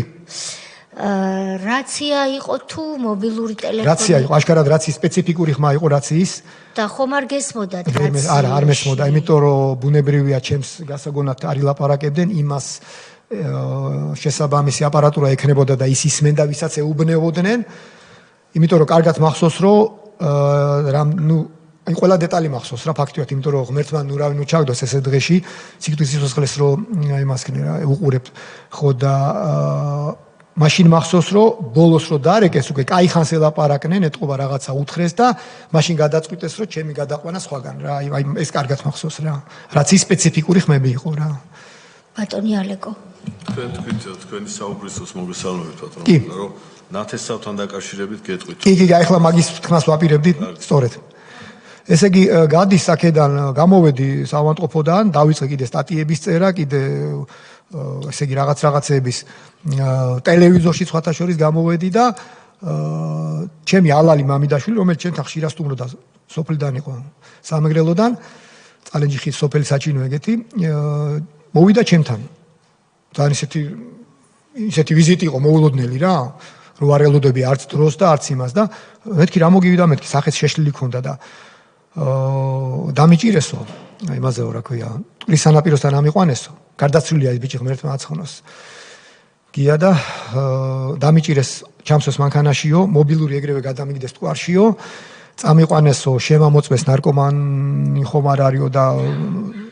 რაცია იყო თუ მობილური ტელეფონი რაცია იყო აშკარად რაციის სპეციფიკური ხმა იყო რაციის და ხომ არ გესმოდათ რაცია არა არ მესმოდა იმიტომ რომ ბუნებრივია ჩემს გასაგონად არ ილაპარაკებდნენ იმას შესაბამისი აპარატურა ექნებოდა და ის ისმენდა, ვისაც ეუბნებოდნენ. იმიტომ რომ კარგად მახსოვს, რომ ყველა დეტალი მახსოვს რა ფაქტიურად, იმიტომ რომ ღმერთმა ნუ ჩაგდოს ესე დღეში, სიკვდილის სიცოცხლეს რომ იმასქნე რა უყურებთ. ხო და მაშინ მახსოვს, რომ ბოლოს რომ დარეკეს, უკვე კაი ხანს ელაპარაკნენ, ეთყობა რაღაცა უთხრეს და მაშინ გადაწყვიტეს, რომ ჩემი გადაყვანა სხვაგან რა. აი ეს კარგად მახსოვს რა. რაც ის სპეციფიკური ხმები იყო რა. ბატონი ალეკო. თქვენი საუბრისთვის მოგესალმებით ბატონო, რომ ნათესავთან დაკავშირებით გეტყვით. კი, ახლა მაგის თქმას ვაპირებდით, სწორედ. ესე იგი, გადის აქედან, გამოვედი საავადმყოფოდან, დავიწყე კიდე სტატიების წერა, კიდე ესე იგი რაღაცეების ტელევიზორში სხვათა შორის გამოვედი და ჩემი ალალი მამიდაშვილი, რომელიც ჩემთან ხშირად სტუმრობდა სოფლიდან იყო, სამეგრელოდან, წალენჯიხის სოფელი საჩინო ეგეთი, მოვიდა ჩემთან. ძალიან ისეთი ვიზიტი იყო მოულოდნელი რა, რომ არ ელოდები არც დროს და არც იმას და მეთქი რა მოგივიდა, მეთქი სახეც შეშლილი ქონდა და დამიჭირესო, იმაზეო რა ქვია, ტყრის სანაპიროსთან ამიყვანესო, გარდაცვლილია ეს ბიჭი ღმერთმა აცხონოს. გია და დამიჭირეს ჩამსოს მანქანაშიო, მობილური ეგრევე გადამიგდეს ტყუარშიო, წამიყვანესო, შემამოწმეს ნარკომანი ხომ არ არისო და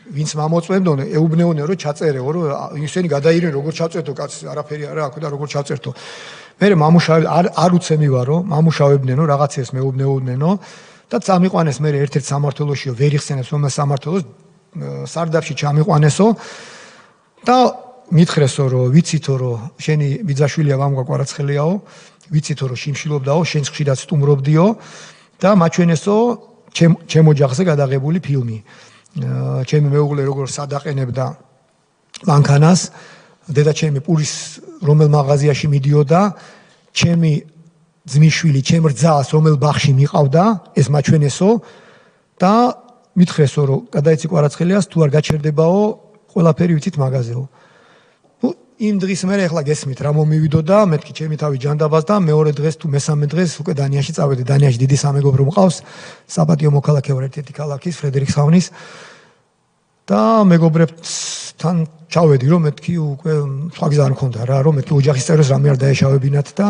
ვინც მომწვევდო, ეუბნეონე რომ ჩაწერეო, რომ ისინი გადაირენ როგორ ჩაწერთო კაცს, არაფერი არა აქვს და როგორ ჩაწერთო. მე არ უცემი ვარო, მამუშავებდნენო, რაღაცებს მეუბნეოდნენო და წამიყვანეს მე ერთ-ერთ სამართლოშიო, ვერ იხსენებს რომ სამართლოს სარდაფში ჩამიყვანესო და მითხრესო რომ ვიცითო რომ შენი ბიძაშვილია ვამგვაკვარაცხელიაო, ვიცითო რომ შიმშილობდაო, შენს ხშირად სტუმრობდიო და მაჩვენესო ჩემ ოჯახზე გადაღებული ფილმი. ჩემი მეუღლე როგორ სადაყენებდა მანქანას, დედა ჩემი პურის რომელ მაღაზიაში მიდიოდა, ჩემი ძმისშვილი ჩემ რძალს რომელ ბაღში მიყავდა, ეს მაჩვენესო და მითხრესო რომ გადაიცი კვარაცხელიას თუ არ გაჩერდებაო, ყველაფერი ვიცით მაღაზეო. იმ დღის მერე ახლა გესმით რა მომივიდო და მეთქი ჩემი თავი ჯანდაბას და მეორე დღეს თუ მესამე დღეს უკვე დანიაში წავედი. დანიაში დიდი სამეგობრო მყავს, საპატიო მოქალაქე ვარ ერთ-ერთი ქალაქის ფრედერიკსჰაუნის და მეგობრებთან ჩავედი რომ მეთქი უკვე სხვა გზა არ მქონდა რა, რომ მეთქი ოჯახის წევრებს რამე არ დაეშავებინათ და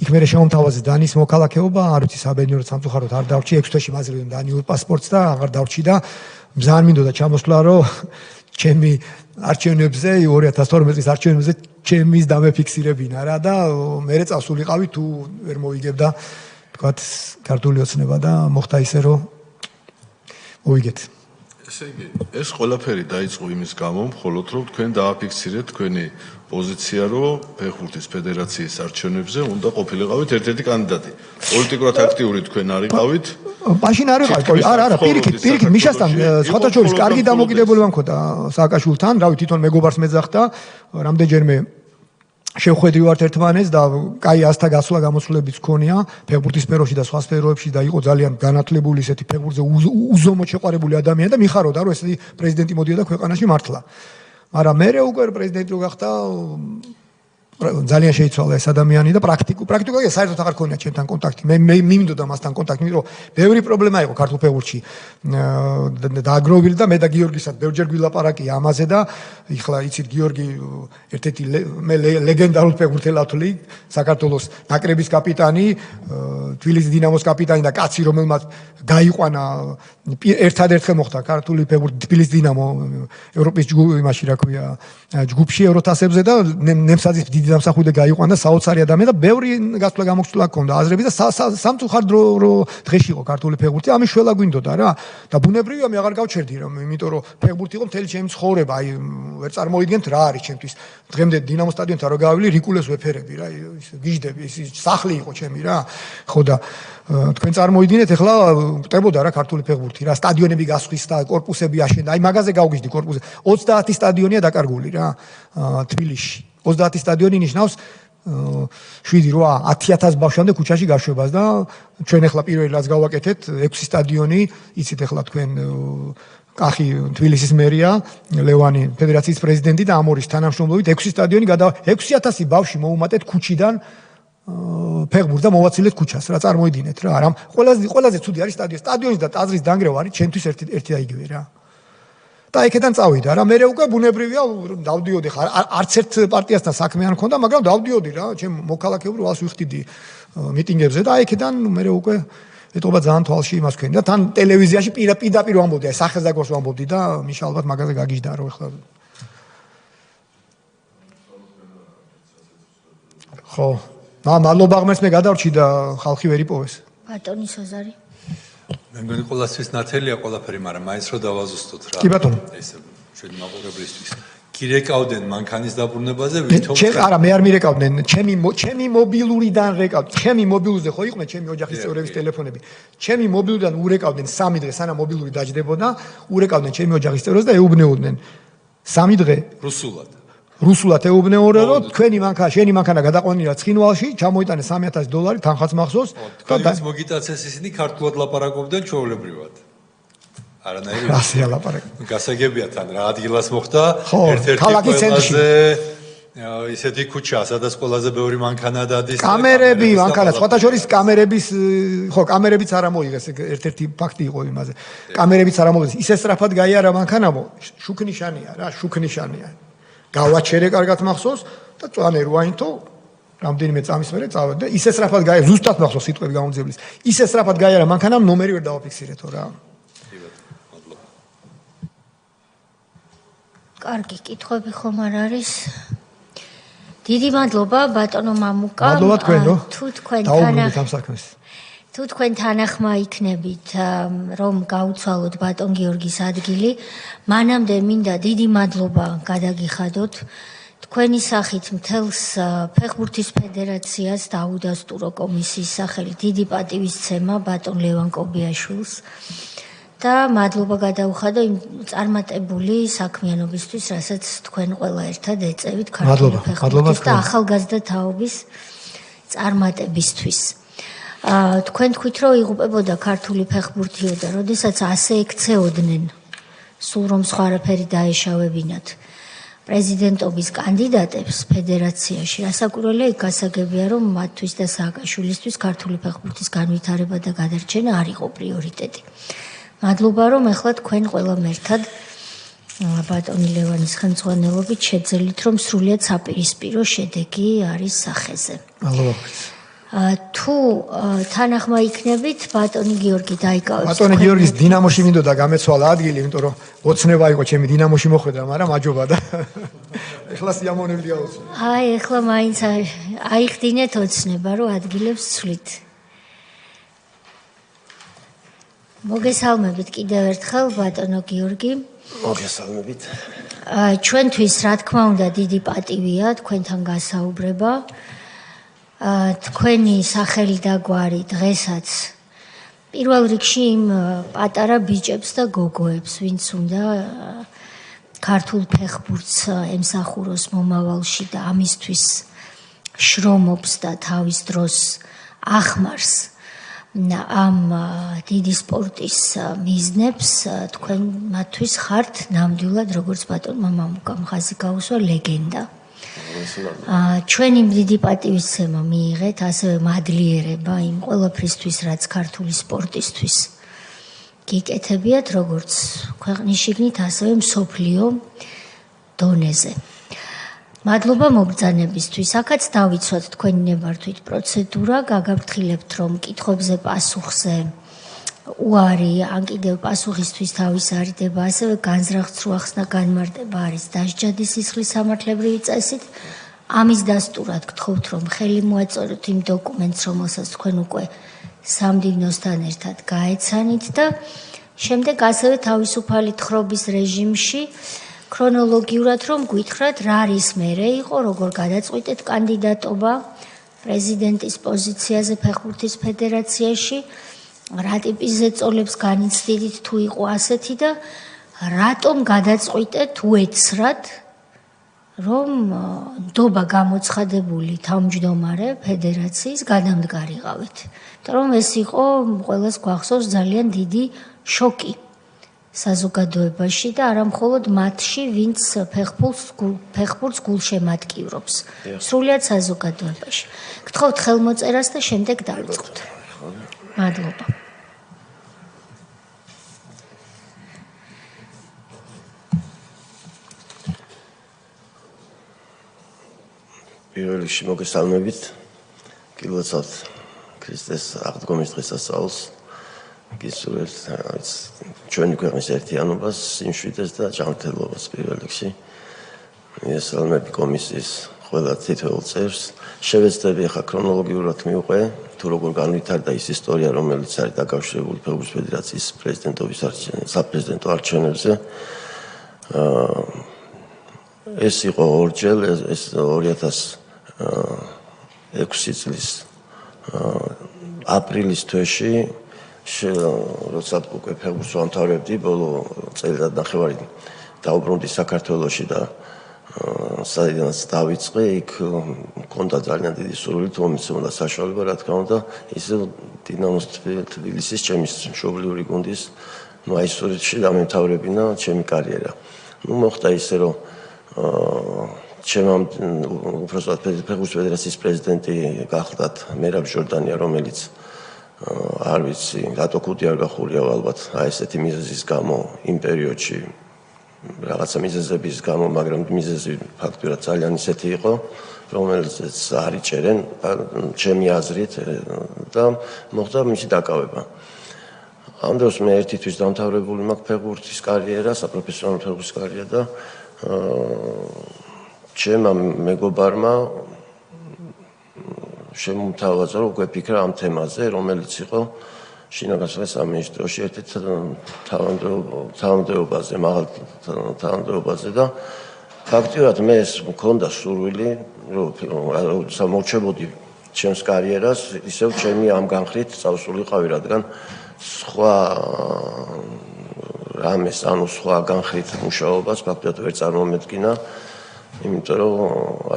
იქ მერე შემომთავაზეს დანის მოქალაქეობა, არ ვიცი საბედნიეროდ სამწუხაროდ არ დავრჩი 6 თვეში მაძლევდნენ დანიურ პასპორტს და აღარ დავრჩი და მზარ მინდოდა ჩამოსვლა რომ ჩემი არჩევნებზე 2012 წლის არჩევნებზე ჩემის დამეფიქსირებინა რა და მერე წავსულიყავი თუ ვერ მოიგებდა თქვათ ქართული ოცნება და მოხდა ისე რომ მოვიგეთ. ესე იგი, ეს ყველაფერი დაიწყო იმის გამო, მხოლოდ რომ თქვენ დააფიქსირეთ თქვენი პოზიცია, რომ ფეხბურთის ფედერაციის არჩევნებზე უნდა ყოფილიყავით ერთ-ერთი კანდიდატი. პოლიტიკურად აქტიური თქვენ არ იყავით? მაშინ არ ვიყავი, არა, პირიქით, მიშასთან სხვათა შორის კარგი დამოკიდებულება მქონდა სააკაშვილთან, რავი, თვითონ მეგობარს მეძახდა, რამდენჯერმე შევხვედრი ვართ ერთმანეთს და კაი ასთა გასვლა გამოცვლებიც ჰქონია ფეხბურთის სფეროში და სხვა სფეროებში და იყო ძალიან განათლებული ისეთი ფეხბურთზე უზომოდ შეყვარებული ადამიანი და მიხარობდა რომ ესეთი პრეზიდენტი მოდიოდა ქვეყანაში მართლა. მაგრამ მე უკვე პრეზიდენტი რო გახდა ძალიან შეიცვალა ეს ადამიანი და პრაქტიკულად საერთოდ აღარ ქონია ჩემთან კონტაქტი. მე მიმინდოდა მასთან კონტაქტი, იმიტომ რომ ბევრი პრობლემა იყო ქართულ ფეხბურთში. დააგროვილი და მე და გიორგისაც ბევრჯერ გვილაპარაკია ამაზე და ეხლა იცით გიორგი ერთ-ერთი მე ლეგენდარულ ფეხბურთელად ვთვლი, საქართველოს ნაკრების კაპიტანი, თბილისის დინამოს კაპიტანი და კაცი რომელმაც გაიყვანა ერთადერთხელ მოხდა ქართული ფეხბურთი თბილისის დინამო ევროპის იმაში რა ქვია ჯგუფში ევროთასებზე და ნემსაძის დიდი დამსახურდა გაიყვანა საოცარი ადამიანი და ბევრი გასვლა გამოგცვლა ჰქონდა აზრები და სამწუხაროდ დღეში იყო ქართული ფეხბურთი ამის შველა გვინდოდა რა და ბუნებრივია მე აღარ გავჩერდი რომ იმიტომ რომ ფეხბურთი იყო მთელი ჩემი ცხოვრება აი ვერ წარმოიდგენთ რა არის ჩემთვის დღემდე დინამოს სტადიონთან რო გავივლი რიკულეს ვეფერები რა გიждები ის სახლი იყო ჩემი რა ხო და თქვენ წარმოიდგინეთ ეხლა მტებოდა რა ქართული ფეხბურთი რა სტადიონები გასხვის და კორპუსები აშენდა აი მაგაზე გავგიჟდი კორპუსზე 30 სტადიონია დაკარგული რა თბილისში 30 სტადიონი ნიშნავს 7-8 10000 ბავშვამდე ქუჩაში გაშვებას და ჩვენ ეხლა პირველი რაც გავაკეთეთ 6 სტადიონი იცით ეხლა თქვენ კახი თბილისის მერია ლევანი ფედერაციის პრეზიდენტი და ამორის თანამშრომლობით 6 სტადიონი 6000 ბავშვი მოუმატეთ ქუჩიდან ფეხბურთს და მოვაცილეთ ქუჩას რა წარმოიდგინეთ რა არა ყველაზე ცუდი არის სტადიონის და ტაძრის დანგრევა არის ჩემთვის ერთი და იგივე რა და იქიდან წავიდა რა. მე უკვე ბუნებრივია დავდიოდი ხარ. არც ერთ პარტიასთან საქმე არ მქონდა, მაგრამ დავდიოდი რა. ჩემ მოქალაქეურ ვალს ვიხდიდი მიტინგებზე და იქიდან მე უკვე ეტყობა ძალიან თვალში იმას ვქენი და თან ტელევიზიაში პირდაპირ ვამბობდი, აი სახეზაგოს ვამბობდი და მიშა ალბათ მაგაზე გაგიჟდა რომ ეხლა ხო. მადლობა ღმერთს მე გადავრჩი და ხალხი ვერ იპოვეს. ბატონი სოზარი. მე მგონი ყველასთვის ნათელია ყველაფერი, მაგრამ მაინც რომ დავაზუსტოთ რა. კი ბატონო. ესე ჩვენი მაყურებლისთვის. გირეკავდნენ მანქანის დაბრუნებაზე, ვითომ არა, მე არ მირეკავდნენ, ჩემი მობილურიდან რეკავდნენ. ჩემი მობილურზე ხო იყვნენ ჩემი ოჯახის წევრების ტელეფონები. ჩემი მობილურიდან ურეკავდნენ 3 დღე, სანამ მობილური დაჯდებოდა, ურეკავდნენ ჩემი ოჯახის წევრებს და ეუბნეოდნენ 3 დღე რუსულად ეუბნეოდნენ, რომ თქვენი მანქანა, შენი მანქანა გადაყვანილია ცხინვალში, ჩამოიტანე $3,000 თანხაც მახსოვს და მოგიტაცეს ისინი ქართულად ლაპარაკობდნენ ჩვეულებრივად. არანაირი ასე ლაპარაკობდნენ. გასაგებია თან რა ადგილას მოხდა ერთ-ერთი ყველაზე ისეთი ქუჩა, სადაც ყველაზე ბევრი მანქანა დადის. კამერები, მანქანა, სხვათა შორის კამერების, ხო, კამერებიც არ ამოიღეს, ერთ-ერთი ფაქტი იყო იმაზე. კამერებიც არ ამოიღეს. ისე სწრაფად გაიარა მანქანამო, შუქნიშანია რა, შუქნიშანია. გავაჩერე კარგად მახსოვს და წვანე რუაინთო რამდენიმე წამის მერე წავედი და ისე სწრაფად გაიარა, ზუსტად მახსოვს სიტყვები გამოძებლის. ისე სწრაფად გაიარა მანქანამ ნომერი ვერ დავაფიქსირეთო რა. კარგი, კითხვები ხომ არ არის? დიდი მადლობა ბატონო მამუკა. მადლობა თქვენ რომ თუ თქვენ დაუბრუნდით ამ საქმეს. თუ თქვენ თანახმა იქნებით რომ გაუცვალოთ ბატონ გიორგის ადგილი, მანამდე მინდა დიდი მადლობა გადაგიხადოთ თქვენი სახით მთელს ფეხბურთის ფედერაციას და აუდასტურო კომისიის სახელით დიდი პატივისცემა ბატონ ლევან კობიაშვილს და მადლობა გადაუხადო იმ წარმატებული საქმიანობისთვის, რასაც თქვენ ყველა ერთად ეწევით ქართული ფეხბურთის და ახალგაზრდა თაობის წარმატებისთვის. თქვენ თქვით რომ იღუპებოდა ქართული ფეხბურთიო და როდესაც ასე ექცეოდნენ სულ რომ სხვა არაფერი დაეშავებინათ პრეზიდენტობის კანდიდატებს ფედერაციაში, რასაკვირველია იქ გასაგებია რომ მათთვის და სააკაშვილისთვის ქართული ფეხბურთის განვითარება და გადარჩენა არ იყო პრიორიტეტი. მადლობა რომ ახლა თქვენ ყველამ ერთად ბატონი ლევანის ხელმძღვანელობით შეძელით რომ სრულიად საპირისპირო შედეგი არის სახეზე. მადლობა. თუ თანახმა იქნებით ბატონი გიორგი დაიკავებს. ბატონი გიორგის დინამოში მინდოდა გამეცვალა ადგილი, იმიტომ რომ ოცნება იყო ჩემი დინამოში მოხვედრა, მაგრამ აჯობა და ეხლა სიამოვნებელია ოცნება. აი, ეხლა მაინც აიხდინეთ ოცნება, რომ ადგილებს ცვლით. მოგესალმებით კიდევ ერთხელ ბატონო გიორგი. მოგესალმებით. ჩვენთვის რა თქმა უნდა დიდი პატივია თქვენთან გასაუბრება. თქვენი სახელი და გვარი დღესაც პირველ რიგში იმ პატარა ბიჭებს და გოგოებს, ვინც უნდა ქართულ ფეხბურთს ემსახუროს მომავალში და ამისთვის შრომობს და თავის დროს ახმარს ამ დიდი სპორტის მიზნებს, თქვენ მათთვის ხართ ნამდვილად როგორც ბატონმა მამუკამ ხაზი გაუსვა ლეგენდა. ჩვენი დიდი პატივისცემა მიიღეთ, ასევე მადლიერება იმ ყველაფრისთვის, რაც ქართული სპორტისთვის გიკეთებიათ, როგორც ქვეყნის შიგნით, ასევე მსოფლიო დონეზე. მადლობა მობრძანებისთვის. აქაც დავიცვათ თქვენი ნებართვით პროცედურა, გაგაფრთხილებთ, რომ კითხვებზე პასუხზე უარი, ან კიდევ პასუხისთვის თავის არიდება, ასევე განზრახ ცრუახსნა განმარტება არის დასჯადი სისხლის სამართლებრივი წესით. ამის დასტურად გთხოვთ, რომ ხელი მოაწოდოთ იმ დოკუმენტს, რომელსაც თქვენ უკვე სამდივნოსთან ერთად გაეცანით და შემდეგ ასევე თავისუფალი თხრობის რეჟიმში ქრონოლოგიურად რომ გვითხრათ, რა არის მერე იყო, როგორ გადაწყვიტეთ კანდიდატობა პრეზიდენტის პოზიციაზე ფეხბურთის ფედერაციაში, რა ტიპის ზეწოლებს განიცდიდით თუ იყო ასეთი და რატომ გადაწყვიტეთ უეცრად რომ ნდობა გამოცხადებული თავმჯდომარე ფედერაციის გადამდგარიყავით. იმიტომ რომ ეს იყო ყველას გვახსოვს ძალიან დიდი შოკი საზოგადოებაში და არა მხოლოდ მათში, ვინც ფეხბურთს გულშემატკივრობს. სრულიად საზოგადოებაში. გთხოვთ ხელმოწერას და შემდეგ დავიწყოთ. მადლობა. პირველ რიგში მოგესალმებით. გილოცავთ ქრისტეს აღდგომის დღესასწაულს. გისურვებთ ჩვენი ქვეყნის ერთიანობას, სიმშვიდეს და ჯანმრთელობას პირველ რიგში. მოგესალმები კომისიის ყველა თითოეულ წევრს. შევეცდები ახლა ქრონოლოგიურად მივყვე, თუ როგორ განვითარდა ის ისტორია, რომელიც არის დაკავშირებული ფეხბურთის ფედერაციის პრეზიდენტობის საპრეზიდენტო არჩევნებზე. ეს იყო ორჯერ, ეს 2006 წლის აპრილის თვეში, როცა უკვე ფეხბურთს ვამთავრებდი, ბოლო წელიწად-ნახევარი დაუბრუნდი საქართველოში და საიდანაც დავიწყე, იქ მქონდა ძალიან დიდი სურვილი, მომეცემოდა საშუალება, რა თქმა უნდა, ისე დინამოს თბილისის ჩემი მშობლიური გუნდის მაისურში დამემთავრებინა ჩემი კარიერა. მოხდა ისე, რომ ჩემამ უბრალოდ ფეხბურთის ფედერაციის პრეზიდენტი გახლდათ მერაბ ჟორდანია, რომელიც არ ვიცი, რატო კუდი არ გახურია ალბათ აი ესეთი მიზეზის გამო იმ პერიოდში რაღაცა მიზეზების გამო, მაგრამ მიზეზი ფაქტურად ძალიან ისეთი იყო, რომელიც არ იჭერენ ჩემი აზრით და მოხდა მისი დაკავება. ამ დროს მე ერთი თვის დამთავრებული მაქვს ფეხბურთის კარიერა, საპროფესიონალო ფეხბურთის კარიერა და ჩემმა მეგობარმა შემომთავაზა, რომ უკვე ფიქრა ამ თემაზე, რომელიც იყო შინაგან სამინისტროში ერთ-ერთ თავმჯდომარეობაზე, მაღალ თავმჯდომარეობაზე და ფაქტიურად მე ეს მქონდა სურვილი, რომ მოვჩებოდი ჩემს კარიერას, ისევ ჩემი ამ განხრით წავსულიყავი, რადგან სხვა რამეს, ანუ სხვა განხრით მუშაობას ფაქტიურად ვერ წარმომედგინა, იმიტომ რომ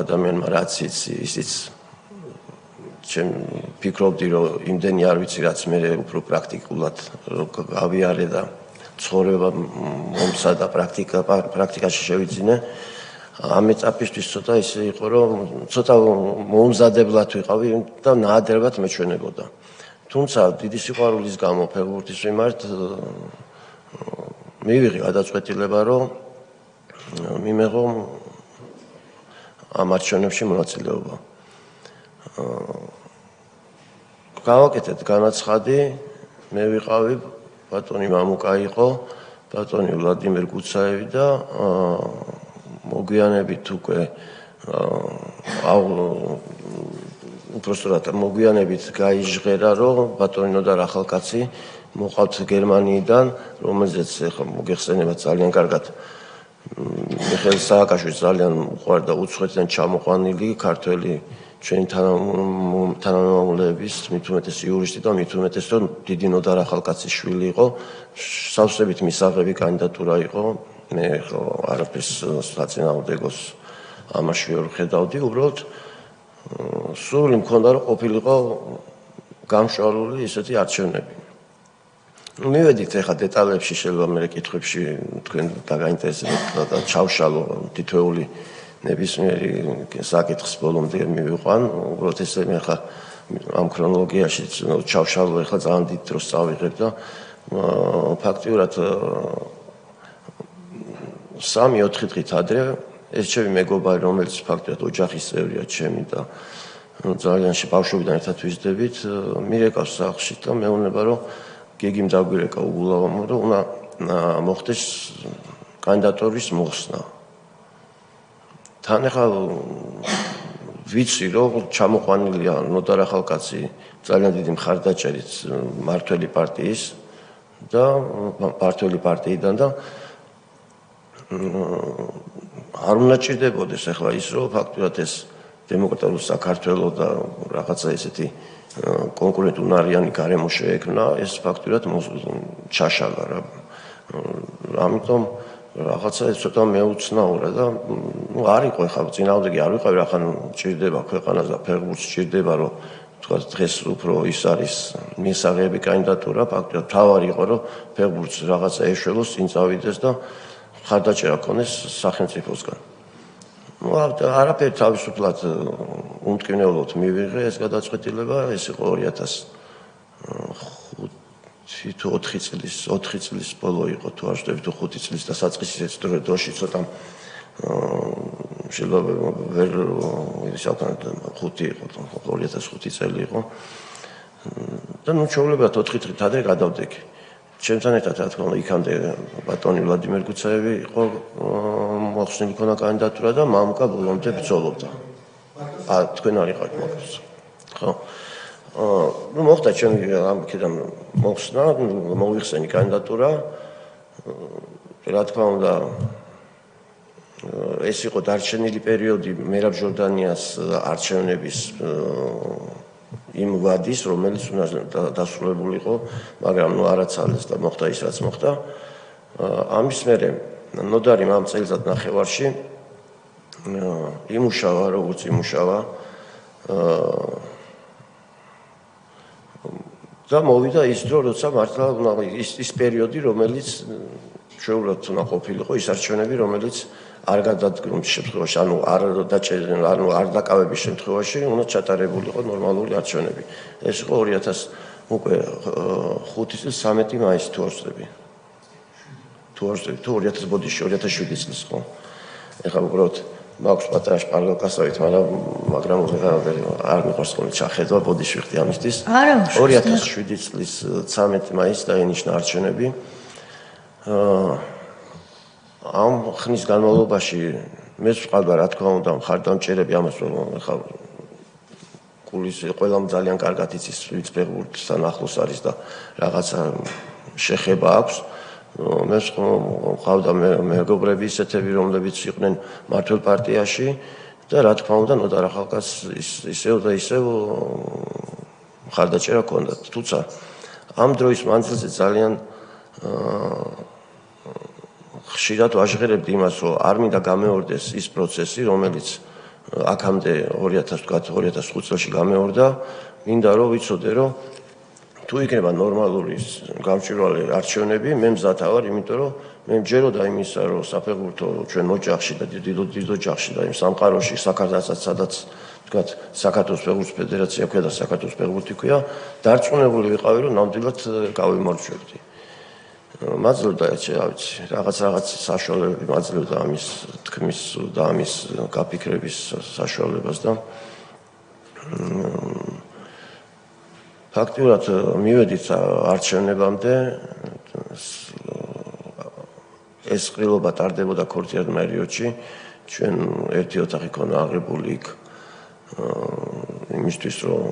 ადამიანმა რაც იცი, ისიც ჩემ ფიქრობდი, რომ იმდენი არ ვიცი, რაც მე უფრო პრაქტიკულად გავიარე და ცხოვრება მომცა და პრაქტიკაში შევიძინე. ამ ეტაპისთვის ცოტა ისე იყო, რომ ცოტა მოუმზადებლად ვიყავი და ნაადრევად მეჩვენებოდა. თუმცა დიდი სიყვარულის გამო ფეხბურთის მიმართ მივიღე გადაწყვეტილება, რომ მიმეღო ამ არჩევნებში მონაწილეობა. გავაკეთეთ განაცხადი, მე ვიყავი, ბატონი მამუკა იყო, ბატონი ვლადიმერ გუცაევი და მოგვიანებით უკვე უბრალოდ მოგვიანებით გაიჟღერა, რომ ბატონი ნოდარ ახალკაცი მოყავთ გერმანიიდან, რომელზეც ახლა მოგეხსენება ძალიან კარგად მიხეილ სააკაშვილს ძალიან უყვარდა უცხოეთიდან ჩამოყვანილი ქართველი ჩვენი თანამემამულეების, მით უმეტეს იურისტი და მით უმეტეს, რომ დიდი ნოდარ ახალკაცის შვილი იყო, სავსებით მისაღები კანდიდატურა იყო, მე არაფერს საწინააღმდეგოს ამაში ვერ ხედავდი, უბრალოდ სურვილი მქონდა, რომ ყოფილიყო გამშვალული ისეთი არჩევნები. მივედით ახლა დეტალებში, შეიძლება მე კითხვებში თქვენ დაგაინტერესებთ და ჩავშალო თითოეული ნებისმიერი საკითხის ბოლომდე მივიყვან, უბრალოდ ესე მე ახლა ამ ქრონოლოგიაში ჩავშალო, ახლა ძალიან დიდ დროს წავიღებ და ფაქტიურად 3-4 დღით ადრე ეს ჩემი მეგობარი, რომელიც ფაქტიურად ოჯახის წევრია ჩემი და ძალიან ბავშვობიდან ერთად ვიზრდებით, მირეკავს სახლში და მეუბნება, რომ გიგიმ დაგვირეკა უგულავამო, რომ უნდა მოხდეს კანდიდატურის მოხსნა. თან ახლა ვიცი, რომ ჩამოყვანილია ნოდარ ახალკაცი ძალიან დიდი მხარდაჭერით მართველი პარტიის და მართველი პარტიიდან და არ უნდა ჭირდებოდეს ახლა ის, რომ ფაქტურად ეს დემოკრატიული საქართველო და რაღაცა ესეთი კონკურენტუნარიანი გარემო შეექმნა, ეს ფაქტურად ჩაშალა რა. ამიტომ რაღაცა ეს ცოტა მეუცნაურა და არ იყო ახლა წინააღმდეგი არ ვიყავი, რა ხან ჭირდება ქვეყანას და ფეხბურთს ჭირდება, რომ თქვა დღეს უფრო ის არის მისაღები კანდიდატურა, ფაქტურად თავარი იყო, რომ ფეხბურთს რაღაცა ეშველოს, წინ წავიდეს და ხარდაჭერა ქონდეს სახელმწიფოსგან. არაფერი თავისუფლად უმტკივნეულოდ მივიღე ეს გადაწყვეტილება, ეს იყო 2004 წლის ბოლო იყო, თუ არ ვშტები თუ 5 წლის და საწყისის დროში ცოტა შეიძლება ვერ ისაკან 5 იყო 2005 წელი იყო და ნუ ჩაოლებათ 4 დღით ადრე გადავდექი ჩემთან ერთად რა თქმა უნდა იქამდე ბატონი ვლადიმერ გუცაევი იყო მოხსნილი ქონა კანდიდატურა და მამუკა ბოლომდე ბრძოლობდა თქვენ არ იყავით მოხსნილი ხო ნუ მოხდა ჩემი ამქიდან მოხსნა მოიხსენი კანდიდატურა რა თქმა უნდა ეს იყო დარჩენილი პერიოდი მერაბ ჟორდანიას არჩევნების იმ ვადის რომელიც უნდა დასრულებული იყო მაგრამ ნუ არაცალეს და მოხდა ის რაც მოხდა ამის მერე ნოდარი ამ წელიწად ნახევარში იმუშავა როგორც იმუშავა და მოვიდა ის დრო როცა მართლა ის პერიოდი რომელიც შეუძლოდ უნდა ყოფილიყო ის არჩევნები რომელიც არ გადადგმის შემთხვევაში ანუ არ დაჭერენ ანუ არ დაკავების შემთხვევაში უნდა ჩატარებულიყო ნორმალური არჩევნები ეს იყო 2000 უკვე 5 წლის 13 მაისი თუ არ ვწდები თუ 2000 ბოდიში 2007 წლის ხო ეხლა უბრალოდ მაქვს პატარა შპარგალკასავით მაგრამ არ მიყვარს ხოლმე ჩახედვა ბოდიში ვიხდი ამისთვის 2007 წლის 13 მაისს დაინიშნა არჩევნები ამ ხნის განმავლობაში მე ვყავდა რა თქმა უნდა მხარდამჭერები ამას ხა კულისი ყველამ ძალიან კარგად იცის ვინც ფეხბურთთან ახლოს არის და რაღაცა შეხება აქვს მე ვყავდა მეგობრები ისეთები რომლებიც იყვნენ მართლ პარტიაში და რა თქმა უნდა ნოდარ ახალკაც ისევ და ისევ მხარდაჭერა ჰქონდათ თუმცა ამ დროის მანძილზე ძალიან ხშირად ვაჟღერებდი იმას, რომ არ მინდა გამეორდეს ის პროცესი, რომელიც აქამდე 2005 წელს გამეორდა, მინდა რომ ვიცოდე, რომ თუ იქნება ნორმალური გამჭვირვალე არჩევნები, მე მზად ვარ, იმიტომ რომ მე მჯეროდა იმისა, რომ საფეხბურთო ჩვენ ოჯახში და დიდ ოჯახში და იმ სამყაროში საქართველოსაც სადაც ვთქვათ, საქართველოს ფეხბურთის ფედერაცია ქვია და საქართველოს ფეხბურთი ქვია, დარწმუნებული ვიყავი, რომ ნამდვილად გავიმორჩვებდი. მაძლევდა რაღაც საშუალებები მაძლევდა ამის თქმის და ამის გაფიქრების საშუალებას და ფაქტიურად მივედით არჩევნებამდე ეს ყრილობა ტარდებოდა ქორწინა პერიოდში ჩვენ ერთი ოთახი ქონა აღებული იქ იმისთვის რომ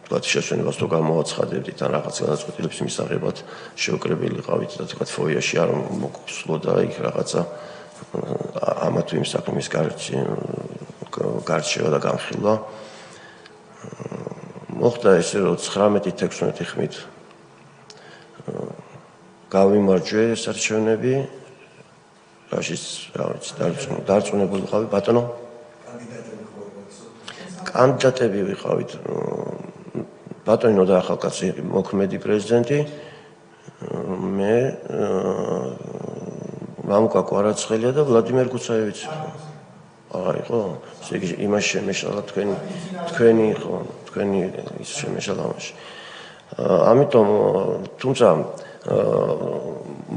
თქვათ შესვენებას თუ გამოვაცხადებდით ან რაღაც გადაწყვეტილების მისაღებად შევკრებილიყავით და თქვათ ფოიაში არ მოგსვლოდა იქ რაღაცა ამა თუ იმ საქმის გარჩევა და განხილვა მოხდა ესე რომ 19-16 ხმით გავიმარჯვე ეს არჩევნები რაშიც რა ვიცი დარწმუნებული ვიყავი ბატონო კანდიდატები ვიყავით ბატონი ნოდა ახალკაცი მოქმედი პრეზიდენტი მე მამუკა კვარაცხელია და ვლადიმერ გუცაევიც აი ხო ესე იგი იმას შემეშალა თქვენი ხო თქვენი ის შემეშალა ამაში ამიტომ თუმცა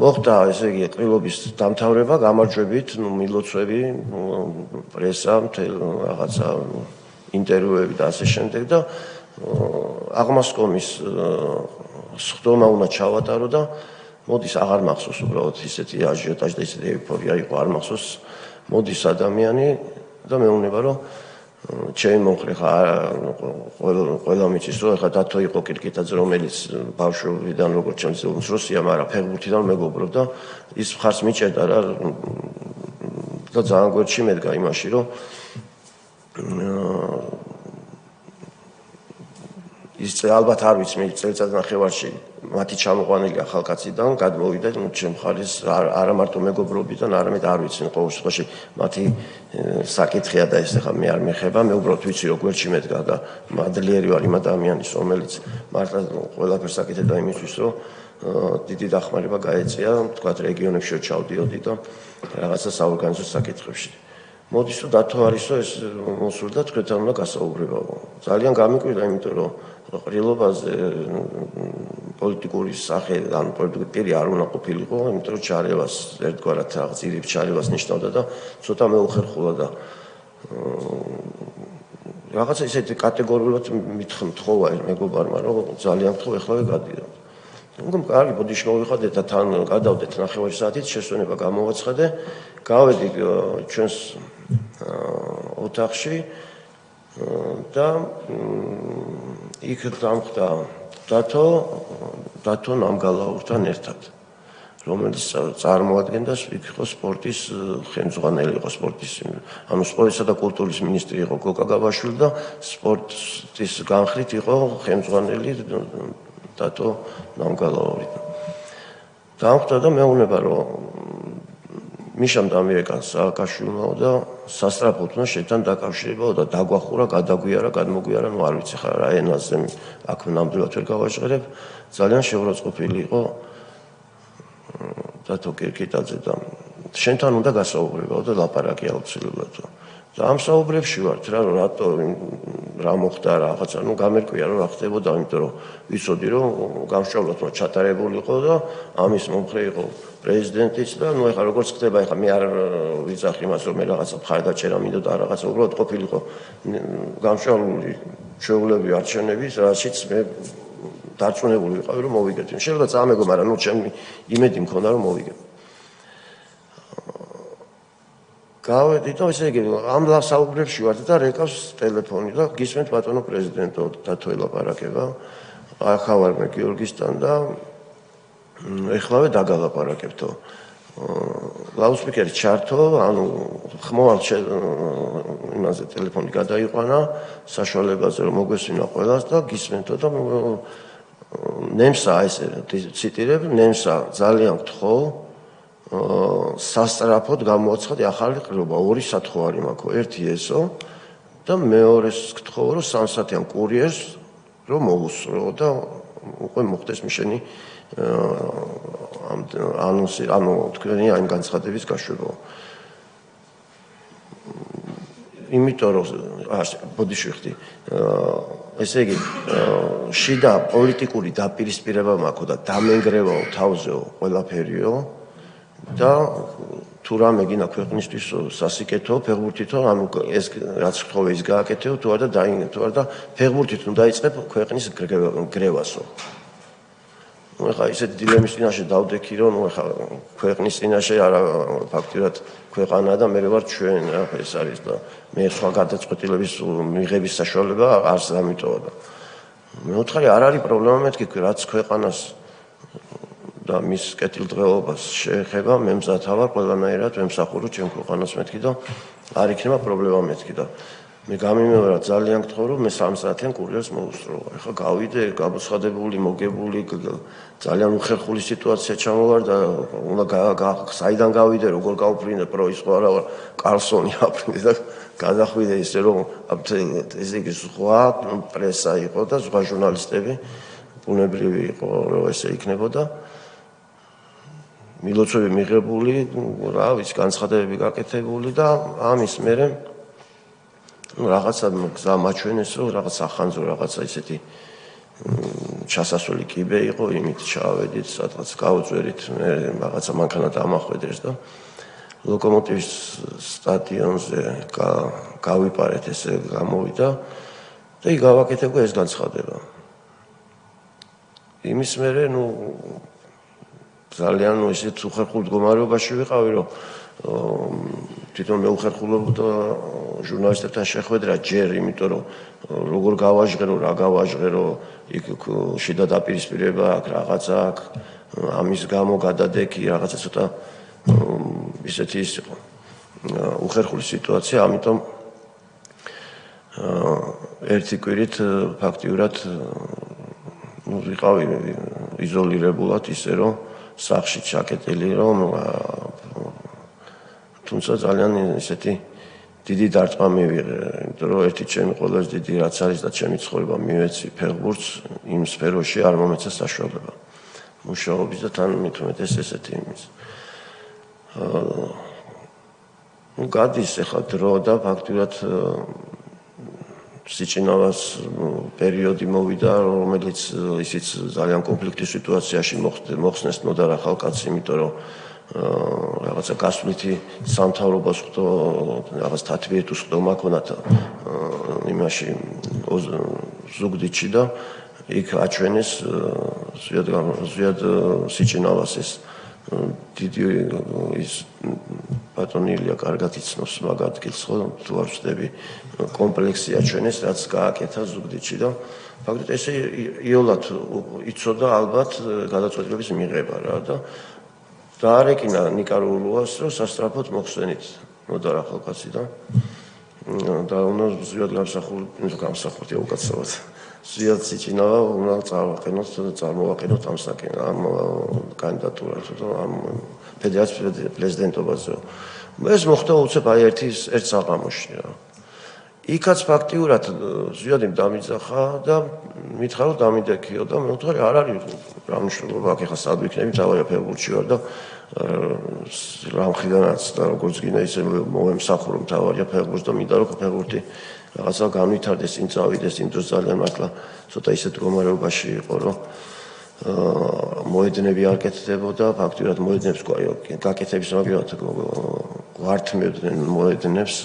მოხდა ესე იგი ყრილობის დამთავრება გამარჯვებით მილოცვები პრესა რაღაცა ინტერვიუები და ასე შემდეგ და აღმასკომის სხდომა უნდა ჩავატარო და მოდის აღარ მახსოვს უბრალოდ ისეთი აჟიოტაჟი და ისეთი ეიფორია იყო არ მახსოვს მოდის ადამიანი და მეუბნება რომ ჩემი მომხრე ხა ყველა მიცის რომ ხა დათო იყო კირკიტაძე რომელიც ბავშვობიდან როგორც ჩემს უმცროსია მაგრამ ფეხბურთიდან მეგობრობდა ის მხარს მიჭერდა რა და ძალიან გვერდში მედგა იმაში რომ ის ალბათ არ ვიცი მე წელიწად ნახევარში მათი ჩამოყვანილი ახალკაციდან გადმოვიდა ჩემ მხარეს არა მარტო მეგობრობიდან არამედ არ ვიცი ყოველ შემთხვევაში მათი საკითხია და ეს ახლა მე არ მეხება მე უბრალოდ ვიცი რომ გვერდში მედგა და მადლიერი ვარ იმ ადამიანის რომელიც მართლა ყველაფერს აკეთებდა იმისთვის რომ დიდი დახმარება გაეწია თქვათ რეგიონებში ჩავდიოდი და რაღაცა საორგანიზო საკითხებში მოდის რომ დათო არისო ეს მოსულდა თქვენთან უნდა გასაუბრება ძალიან გამიკვირდა იმიტომ რომ ყრილობაზე პოლიტიკური სახე ან პოლიტიკური პირი არ უნდა ყოფილიყო იმიტომ რომ ჩარევას ერთგვარად რაღაც ირიბ ჩარევას ნიშნავდა და ცოტა მეუხერხულა და რაღაცა ისეთი კატეგორიულად მithხოვა მეგობარმა, რომ ძალიან გთხოვ ეხლავე გადიდო. ნუ კარგი, ბოდი შევიხადეთ და თან გადავდეთ 9 საათით, შესვენება გამოვაცხადე, გავედი ჩვენს ოთახში და იქ დამხდა დათო ნამგალაურთან ერთად, რომელიც წარმოადგენდა იყო სპორტის ხელმძღვანელი, იყო სპორტის, ანუ სპორტისა და კულტურის მინისტრი იყო გოკა გაბაშვილი და სპორტის განხრით იყო ხელმძღვანელი დათო ნამგალაური. დამხდა და მეუბნება, რომ მიშამ დამიეკან სააკაშვილმა და სასტრაფოდ უნდა შეთან დაკავშირებაო და დაგვახურა, გადაგვიარა, გადმოგვიარა, ნუ არ ვიცი ხარ რა ენაზე აქ ნამდვილად ვერ გავაჟღერებ. ძალიან შეურაცხყოფილი იყო დათო კირკიტაძე და შენთან უნდა გასაუბრებაო და ლაპარაკი აუცილებლად. და ამ საუბრებში ვართ რა, რატო რა მოხდა რაღაცა, ნუ გამერკვია რომ რა ხდებოდა, იმიტომ რომ ვიცოდი რომ გამსჭვალოთ რომ ჩატარებული იყო და ამის მომხრე იყო პრეზიდენტიც და ნუ ეხლა როგორც ხდება, ეხლა მე არ ვიცახი იმას რომ მე რაღაცა მხარდაჭერა მინდოდა რაღაცა, უბრალოდ ყოფილიყო გამსჭვალული ჩვეულები არჩევნების, რაშიც მე დარწმუნებული ვიყავი რომ მოვიგებ. შეიძლება წამეგო, მაგრამ ნუ ჩემი იმედი მქონდა რომ მოვიგებ. გავედი და ესე იგი ამ საუბრებში ვარ და რეკავს ტელეფონი და გისმენთ ბატონო პრეზიდენტო დათო ელაპარაკება. ახავარ მე გიორგისთან და ეხლავე დაგალაპარაკებთო. ლაუდსპიკერი ჩართო, ანუ ხმოვან იმაზე ტელეფონი გადაიყვანა საშუალებაზე რომ მოგვესვინა ყველას და გისმენთო და ნემსა ესე ციტირებ, ნემსა ძალიან გთხოვ სასტრაფოდ გამოაცხადე ახალი ყრობა, ორი სათხოვარი მაქვს, ერთი ესო და მეორეს გთხოვ რომ 3 საათიან კურიერს რომ მოусრო და უკვე მოხდეს მიშენი ანონსი, ანუ თქვენი ამ განცხადების გაშვება. იმიტომ რომ ბოდიში ვიხდი, ესე იგი შიდა პოლიტიკური დაპირისპირება მაქვს და დამენგრევაო თავზეო ყველაფერიო და თუ რამე გინდა ქვეყნისთვის სასიკეთო ფეხბურთითო, ანუ ეს რაც ხხოვე ის გააკეთეო, თუ არა თუ არა ფეხბურთით უნდა იწყებ ქვეყნის გრევასო. ნუ ეხლა ისეთ დილემის წინაშე დავდექი რომ ნუ ეხლა ქვეყნის წინაშე არა ფაქტურად ქვეყანა და მე ვარ ჩვენ რა ეს არის და მე სხვა გადაწყვეტილების მიღების საშუალება არც ამიტოა და მე ვთხარი არ არის პრობლემა მეთქი რაც ქვეყანას და მის კეთილდღეობას შეეხება მე მზად ვარ ყველანაირად ვემსახურო ჩემ ქვეყანას მეთქი და არ იქნება პრობლემა მეთქი და მე გამიმეორა ძალიან გთხოვ რომ მე 3 საათიან კურიერს მოუსწრო. ეხლა გავიდე გამოცხადებული, მოგებული, ძალიან უხერხული სიტუაცია ჩამოვარ და უნდა საიდან გავიდე, როგორ გავფრინდე, პროის ხო არა, კარლსონი აფრინდე და გადახვიდე ისე რომ ესე იგი სხვა პრესა იყო და სხვა ჟურნალისტები ბუნებრივი იყო რომ ესე იქნებოდა. მილოცვები მიღებული, რა ვიცი, განცხადებები გაკეთებული და ამის მერე რაღაცა გზა მაჩვენეს რომ რაღაც ახანძრო რაღაცა ისეთი ჩასასვლელი კიბე იყო, იმით ჩავედით, სადღაც გავუწვერით, მე რაღაცა მანქანა დამახვედრეს და ლოკომოტივის სტადიონზე გავიპარეთ, ესე გამოვიდა და იქ გავაკეთებო ეს განცხადება. იმის მერე ნუ ძალიან ისეთ უხერხულ მდგომარეობაში ვიყავი, რომ თვითონ მე უხერხულობდა ჟურნალისტებთან შეხვედრა ჯერ, იმიტომ რომ როგორ გავაჟღერო, რა გავაჟღერო, იქ შიდა დაპირისპირება აქ, რაღაცა აქ, ამის გამო გადადექი, რაღაცა ცოტა ისეთი ის იყო უხერხული სიტუაცია, ამიტომ ერთი კვირით ფაქტიურად ვიყავი იზოლირებულად ისე რომ სახში ჩაკეტილი რომ თუმცა ძალიან ისეთი დიდი დარტყმა მივიღე, იმიტომ რომ ერთი ჩემი ყველაზე დიდი რაც არის და ჩემი ცხოვრება მივეცი ფეხბურთს იმ სფეროში არ მომეცა საშუალება. მუშაობის და თან მithumetes ესეთი იმის. ნუ გადის ახლა დრო და ფაქტურად სიჭინავას პერიოდი მოვიდა, რომელიც ისიც ძალიან კონფლიქტის სიტუაციაში მოხსნეს ნოდარ ახალ კაცს, იმიტომ რომ რაღაცა გასვლითი სამთავრობას ხდო რაღაც თათბირთუს ხდო მაქონათ იმაში ზუგდიდში და იქ აჩვენეს ზვიად სიჭინავას ეს დიდი ის ბატონი ილია კარგად იცნობს მაგ ადგილს ხო თუ არ ვწდები კომპლექსი აჩვენეს რაც გააკეთა ზუგდიდში და ფაქტობრივად ესე იოლად იცოდა ალბათ გადაწყვეტილების მიღება რა და დაარეკინა ნიკარაულუას რომ სასწრაფოდ მოხსენით მოდარა ხალხი და უნდა ზვიად გამსახურდია უკაცრავად ზვიად სიჭინავა უნდა წარმოვაყენოთ ამ კანდიდატურას და ამ ფედერაციის პრეზიდენტობაზე ეს მოხდა უცებ აი ერთ საღამოში რა იქაც ფაქტიურად ზვიადიმ დამიძახა და მითხრა რომ დამიდექიო და მე ვთქვი არ არის რა მნიშვნელობა აქ ახლა სად ვიქნები თავია ფეხბურთში ვარ და რამხიდანაც და როგორც გინდა ისე მომემსახურო თავია ფეხბურთს და მინდა რომ ფეხბურთი რაღაცა განვითარდეს წინ წავიდეს იმ დროს ძალიან მართლა ცოტა ისეთ მდგომარეობაში იყო რომ მოედნები არ კეთდებოდა ფაქტიურად მოედნებს გაკეთების მაგალითად გვართმევდნენ მოედნებს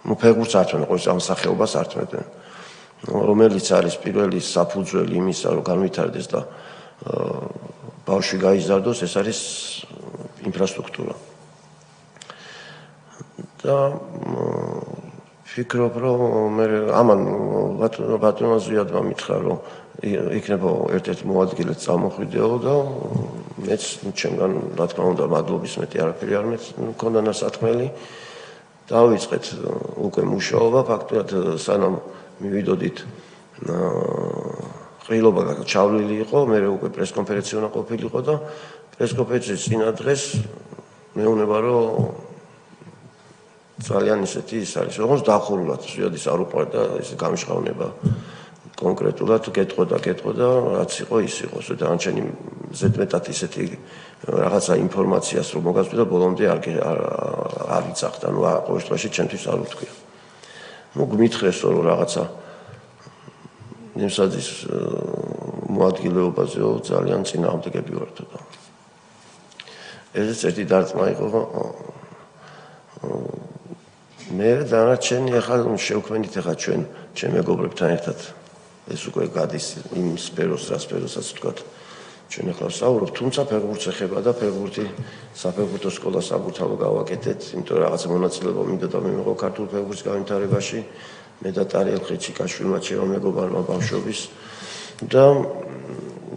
ფეხბურთს ართმევენ ყოველ ამ სახეობას ართმევენ რომელიც არის პირველი საფუძველი იმისა რომ განვითარდეს და ბავშვი გაიზარდოს ეს არის ინფრასტრუქტურა და ფიქრობ რომ მე ამან ბატონმა ზვიადმა მითხრა რომ იქნება ერთ-ერთი მოადგილეც წამოხვიდეო და მეც ჩემგან რა თქმა უნდა მადლობის მეტი არაფერი არ მქონდა ნასათქმელი დავიწყეთ უკვე მუშაობა ფაქტობრივად სანამ მივიდოდით ყრილობა ჩავლილი იყო მე უკვე პრესკონფერენცია უნდა ყოფილიყო და პრესკონფერენციის წინა დღეს მეუბნება რომ ძალიან ისეთი ის არის როგორც დახურულად ზვიადის არ უყვარდა ეს გამშღავნება კონკრეტულად გეტყო და რაც იყო ის იყო და ანჩენი ზედმეტად ისეთი რაღაცა ინფორმაციას რომ მოგაწვი და ბოლომდე არ იცახდა ნუ ყოველ შემთხვევაში ჩემთვის არ უთქვია ნუ გმითხრეს რომ რაღაცა ნემსაძის მოადგილეობაზეო ძალიან წინააღმდეგები ვართ და ეს ერთი დარტყმა იყო მე დანარჩენი ახლა შევქმნით ახლა ჩვენ ჩემ მეგობრებთან ერთად ეს უკვე გადის იმ სფეროსაც ვთქვათ ჩვენ ახლა ვსაუბრობთ თუმცა ფეხბურთს ეხება და ფეხბურთი საფეხბურთო სკოლა საბურთალო გავაკეთეთ იმიტომ რომ რაღაც მონაწილეობა მინდოდა მიმიღო ქართულ ფეხბურთის განვითარებაში მე და ტარიელ ხეჩიკაშვილმა ჩემო მეგობარმა ბავშვობის და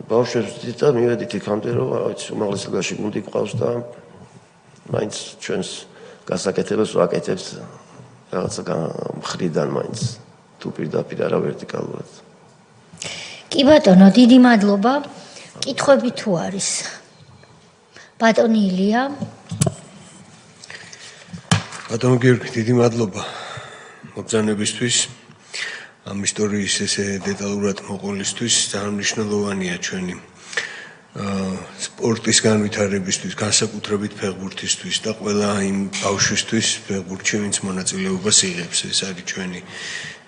ბავშვებს და მივედით იქამდე რომ რაღაც უმაღლეს ლიგაში გუნდი გვყავს და მაინც ჩვენს გასაკეთებას ვაკეთებთ რაღაცა მხრიდან მაინც თუ პირდაპირ არა ვერტიკალურად კი ბატონო დიდი მადლობა კითხვები თუ არის ბატონი ილია ბატონო გიორგი დიდი მადლობა მოგზაურობისთვის ამ ისტორიის ესე დეტალურად მოყოლისთვის ძალიან მნიშვნელოვანია ჩვენი სპორტის განვითარებისთვის, განსაკუთრებით ფეხბურთისთვის და ყველა იმ ბავშვისთვის ფეხბურთში, ვინც მონაწილეობას იღებს. ეს არის ჩვენი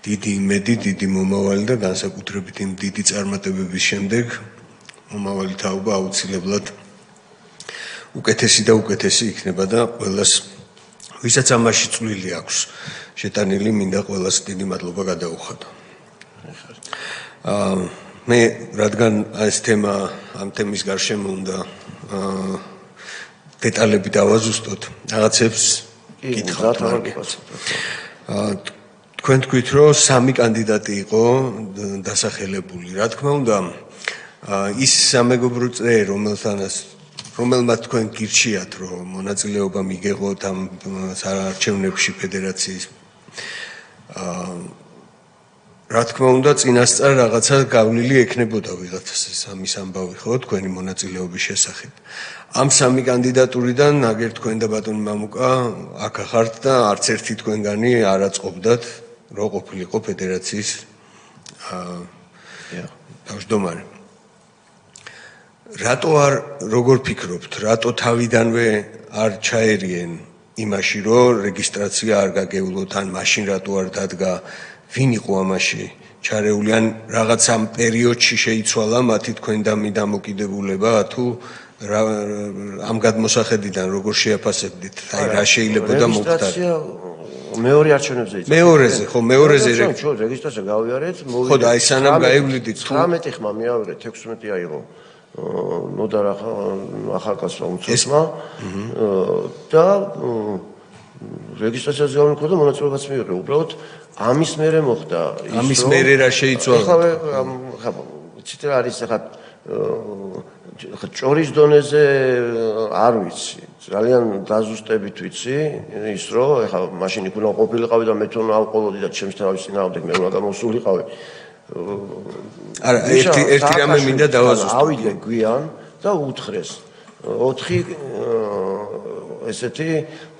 დიდი იმედი, დიდი მომავალი და განსაკუთრებით იმ დიდი წარმატებების შემდეგ მომავალი თაობა აუცილებლად უკეთესი და უკეთესი იქნება და ყველას ვისაც ამაში წვლილი აქვს შეტანილი, მინდა ყველას დიდი მადლობა გადაუხადო. მე რადგან ეს თემა ამ თემის გარშემო უნდა დეტალები დავაზუსტოთ რაღაცებს გითხრათ თქვენ თქვით რომ 3 კანდიდატი იყო დასახელებული რა თქმა უნდა ის სამეგობრო წრე რომელმაც თქვენ გირჩიათ რომ მონაწილეობა მიგეღოთ ამ საარჩევნებში ფედერაციის რა თქმა უნდა წინასწარ რაღაცა გავლილი ექნებოდა ვიღაცას ამის ამბავი ხო თქვენი მონაწილეობის შესახებ ამ 3 კანდიდატურიდან აგერ თქვენ და ბატონი მამუკა აქ ახართ და არც ერთი თქვენგანი არ აწყობდათ რომ ყოფილიყო ფედერაციის თავმჯდომარე რატო არ როგორ ფიქრობთ რატო თავიდანვე არ ჩაერიენ იმაში რომ რეგისტრაცია არ გაგეულოთ ან მაშინ რატო არ დადგა ვინ იყო ამაში ჩარეული ან რაღაც ამ პერიოდში შეიცვალა მათი თქვენ დამოკიდებულება თუ ამ გადმოსახედიდან როგორ შეაფასებდით? აი რა შეიძლებოდა მოხდეს? რეგისტრაცია მეორე არჩევნებზე იწევს. მეორეზე, ხო, მეორეზე რეგისტრაცია გავიარეთ, ხო და აი სანამ გაივლიდით 19 ხმა მიავერეთ, 16 აიღო. ნოდარ ახალგაზრდა უმცროსმა და რეგისტრაციაზე გამიქოდა მონაწილეობაც მიიღე. უბრალოდ ამის მერე მოხდა ის, ამის მერე რა შეიცვალა? ხა ცით რა არის ხა ჭორის დონეზე არ ვიცი. ძალიან დაზუსტებით ვიცი ის რომ ხა მაშინ იქ უნდა ყოფილიყავი და მე თუ ავყოლოდი და ჩემს თავის წინააღმდეგ მე უნდა გამოსულიყავი. არა, ერთი რამე მინდა დავაზუსტო. ავიდე გვიან და უთხრეს. 4 ესეთი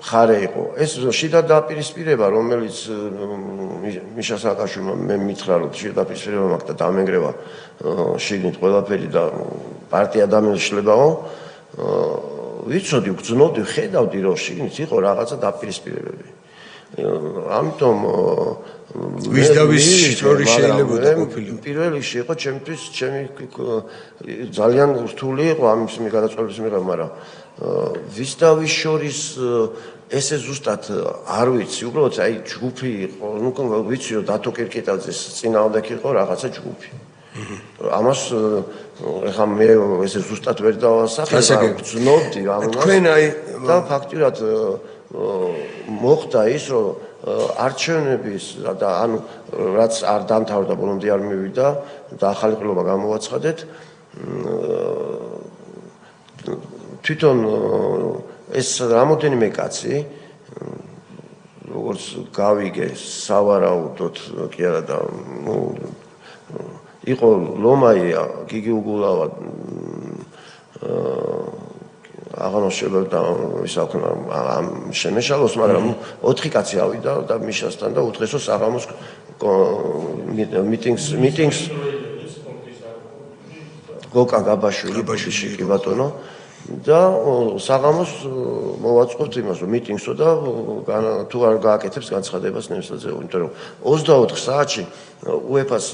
მხარე იყო. ეს შიდა დაპირისპირება, რომელიც მიშა სააკაშვილმა მე მითხრა, რომ შიდა დაპირისპირება მაგ და დამენგრევა შიგნით ყველაფერი და პარტია დამეშლებაო. ვიცოდი, გძნობდი, ხედავდი, რომ შიგნით იყო რაღაცა დაპირისპირებები. ამიტომ ვის და ვის შორის შეიძლება ყოფილიყო? პირველ რიგში იყო ჩემთვის ჩემი ძალიან რთული იყო ამის გადაწყვეტის მიღება, მაგრამ ვის და ვის შორის ესე ზუსტად არ ვიცი, უბრალოდ აი ჯგუფი იყო, ну ვიცი რომ დათო კირკიტაძეს წინააღმდეგ იყო რაღაცა ჯგუფი. ამას ეხა მე ესე ზუსტად ვერ დავასახელე, გძნობდი ამას. თქვენ აი და ფაქტურად მოხდა ის, რომ არჩევნების და ანუ რაც არ დამთავრდა ბოლომდე არ მივიდა და ახალი ყრილობა გამოვაცხადეთ. თვითონ ეს რამოდენიმე კაცი როგორც გავიგე სავარაუდოდ კი არა და იყო ლომაია, გიგი უგულავა აღამოშება და ისაქვნა ამ შემეშალოს, მაგრამ 4 კაცი ავიდა და მიშასთან და უთხრეს რომ საღამოს მიტინგს გოკა გაბაშვილი კი ბატონო და საღამოს მოვაწყობთ იმას რომ მიტინგსო და თუ არ გააკეთებს განცხადებას ნემსაძე, იმიტომ რომ 24 საათში UEFA-ს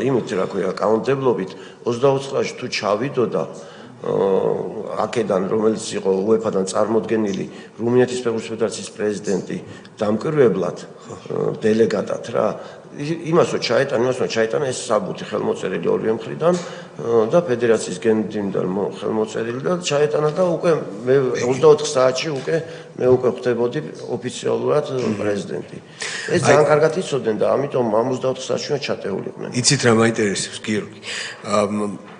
იმით რა ქვია კაუნტებლობით 24 საათში თუ ჩავიდოდა აქედან რომელიც იყო UEFA-დან წარმოდგენილი რუმინეთის ფეხბურთის ფედერაციის პრეზიდენტი დამკვირვებლად დელეგატად რა იმასო ჩაეტანა ეს საბუთი ხელმოწერილი ორივე მხრიდან და ფედერაციის გენდიმდან ხელმოწერილი და ჩაეტანა და უკვე მე 24 საათში უკვე ხვდებოდი ოფიციალურად პრეზიდენტი. ეს ძალიან კარგად იცოდნენ და ამიტომ 24 საათში უნდა ჩატეულიყვნენ. იცით რა მაინტერესებს გიორგი?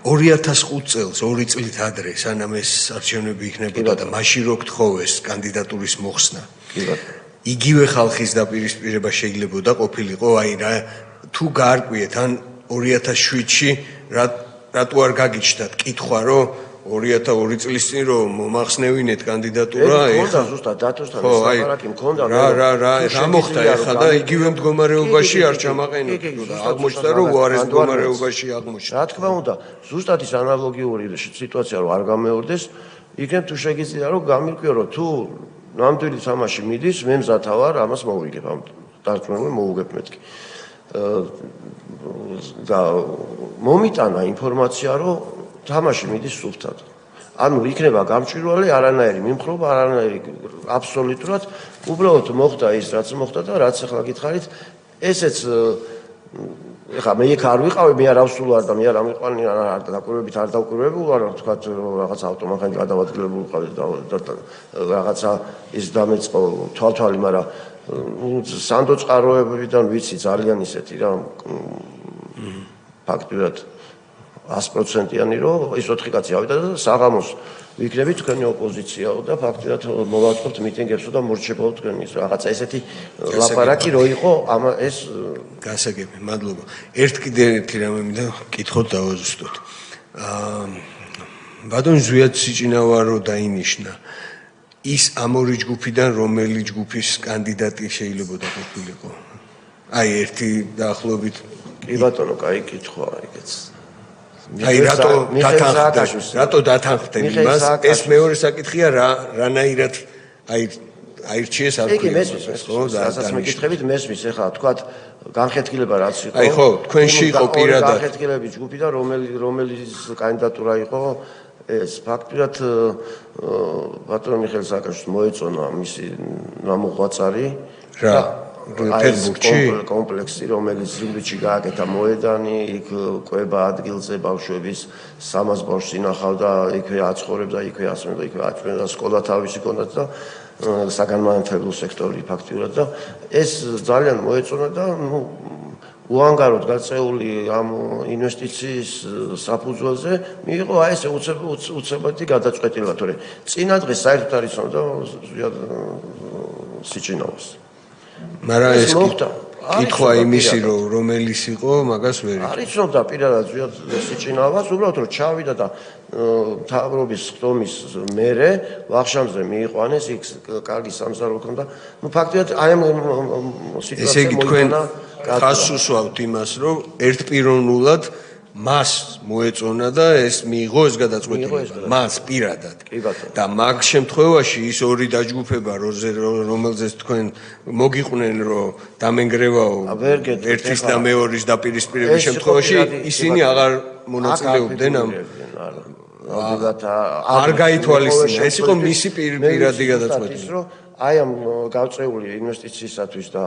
2005 წელს 2 წლით ადრე სანამ ეს არჩევნები იქნებოდა და მაშინ რო გთხოვეს კანდიდატურის მოხსნა. კი ბატონო. იგივე ხალხის დაპირისპირება შეიძლებოდა ყოფილიყო, აი რა თუ გაარკვიეთ ან 2007-ში რატო არ გაგიჩნდათ კითხვა რომ 2002 წლის წინ რომ მომახსნევინეთ კანდიდატურა ეხლა ზუსტად დათოსთან ლაპარაკი მქონდა რა მოხდა ეხლა და იგივე მდგომარეობაში არ ჩამაყენებდა აღმოჩნდა რომ უარეს მდგომარეობაში აღმოჩნდა. რა თქმა უნდა, ზუსტად ის ანალოგიური სიტუაცია რომ არ გამეორდეს, იქნებ თუ შეგიძლია რომ გამირკვიო რომ თუ ნამდვილი თამაში მიდის, მე მზათა ვარ ამას მოვიგებ ამ დარწმუნებული მოვუგებ მეთქი. და მომიტანა ინფორმაცია რომ თამაში მიდის სუფთად. ანუ იქნება გამჭვირვალე არანაირი მიმხრობა, არანაირი აბსოლუტურად, უბრალოდ მოხდა ის რაც მოხდა და რაც ახლა გითხარით, ესეც ეხა მე იქ არ ვიყავი, მე არ ავსულვარ და მე არ ამიყვანი არ დაკვირვებით არ დავკვირვებულ ვარ, თქვა რაღაც ავტომანქანით გადავადგილებული ვიყავი და რაღაცა ის დამეწყო თვალთვალი, მაგრამ სანდო წყაროებიდან ვიცი ძალიან ისეთი რა ფაქტურად 100%-იანი რომ ის 4 კაცი ავიდა და საღამოს ვიქნები თქვენი ოპოზიციაო და ფაქტურად მოვაწყობთ მიტინგებსო და მორჩებაო თქვენი რაღაცა ესეთი ლაპარაკი რო იყო ამ ეს გასაგები, მადლობა. ერთი რამე მინდა კითხოთ დავაზუსტოთ. ბატონ ზვიად სიჭინავარო დაინიშნა ის ამ ორი ჯგუფიდან რომელი ჯგუფის კანდიდატი შეიძლებოდა ყოფილიყო? აი ერთი დაახლოებით კი ბატონო, კაი კითხვაა ეგეც. აი რატო დათანხმდნენ იმას? ეს მეორე საკითხია რანაირად აი აირჩიეს არ კი, მესმის, ხო, რასაც მეკითხებით, მესმის, ეხლა თქვათ განხეთქილება რაც იყო. აი ხო, თქვენში იყო პირადად განხეთქილების ჯგუფი და რომელიც კანდიდატურა იყო ეს ფაქტურად ბატონ მიხეილ სააკაშვილს მოეწონა მისი ნამოღვაწარი რა ფეხბურთში კომპლექსი რომელიც ზუგდიდში გააკეთა მოედანი იქ კვება ადგილზე ბავშვების 300 ბავშვს ინახავდა იქვე აცხოვრებდა იქვე ასმენდა იქვე აჭმენდა სკოლა თავისი ჰქონდათ და საგანმანათლებლო სექტორი ფაქტურად და ეს ძალიან მოეწონა და უანგაროდ გაწეული ამ ინვესტიციის საფუძველზე მიიღო აი ეს უცებადი გადაწყვეტილება თორე წინა დღეს საერთოდ არ იცნობდა სიჩინაოს მაგრამ ეს კითხვა იმისი რომელიც იყო მაგას ვერ იცოდა. არ იცნობდა პირადად ზუსტად სიჩინავას, უბრალოდ რომ ჩავიდა და მთავრობის ხდომის მერე ვახშამზე მიიყვანეს, იქ კარგი სამზარო ჰქონდა. ნუ ფაქტობრივად აი ამ სიტუაცია მოიყვანა. ხას უსვავთ იმას, რომ ერთპიროვნულად მას მოეწონა და ეს მიიღო ეს გადაწყვეტილება მას პირადად და მაგ შემთხვევაში ის ორი დაჯგუფება რომელზეც თქვენ მოგიყვნენ რომ დამენგრევაო ერთის და მეორის დაპირისპირების შემთხვევაში ისინი აღარ მონაწილეობდნენ ამ არ გაითვალისწინა ეს იყო მისი პირადი გადაწყვეტილება აი ამ გავწეული ინვესტიციისათვის და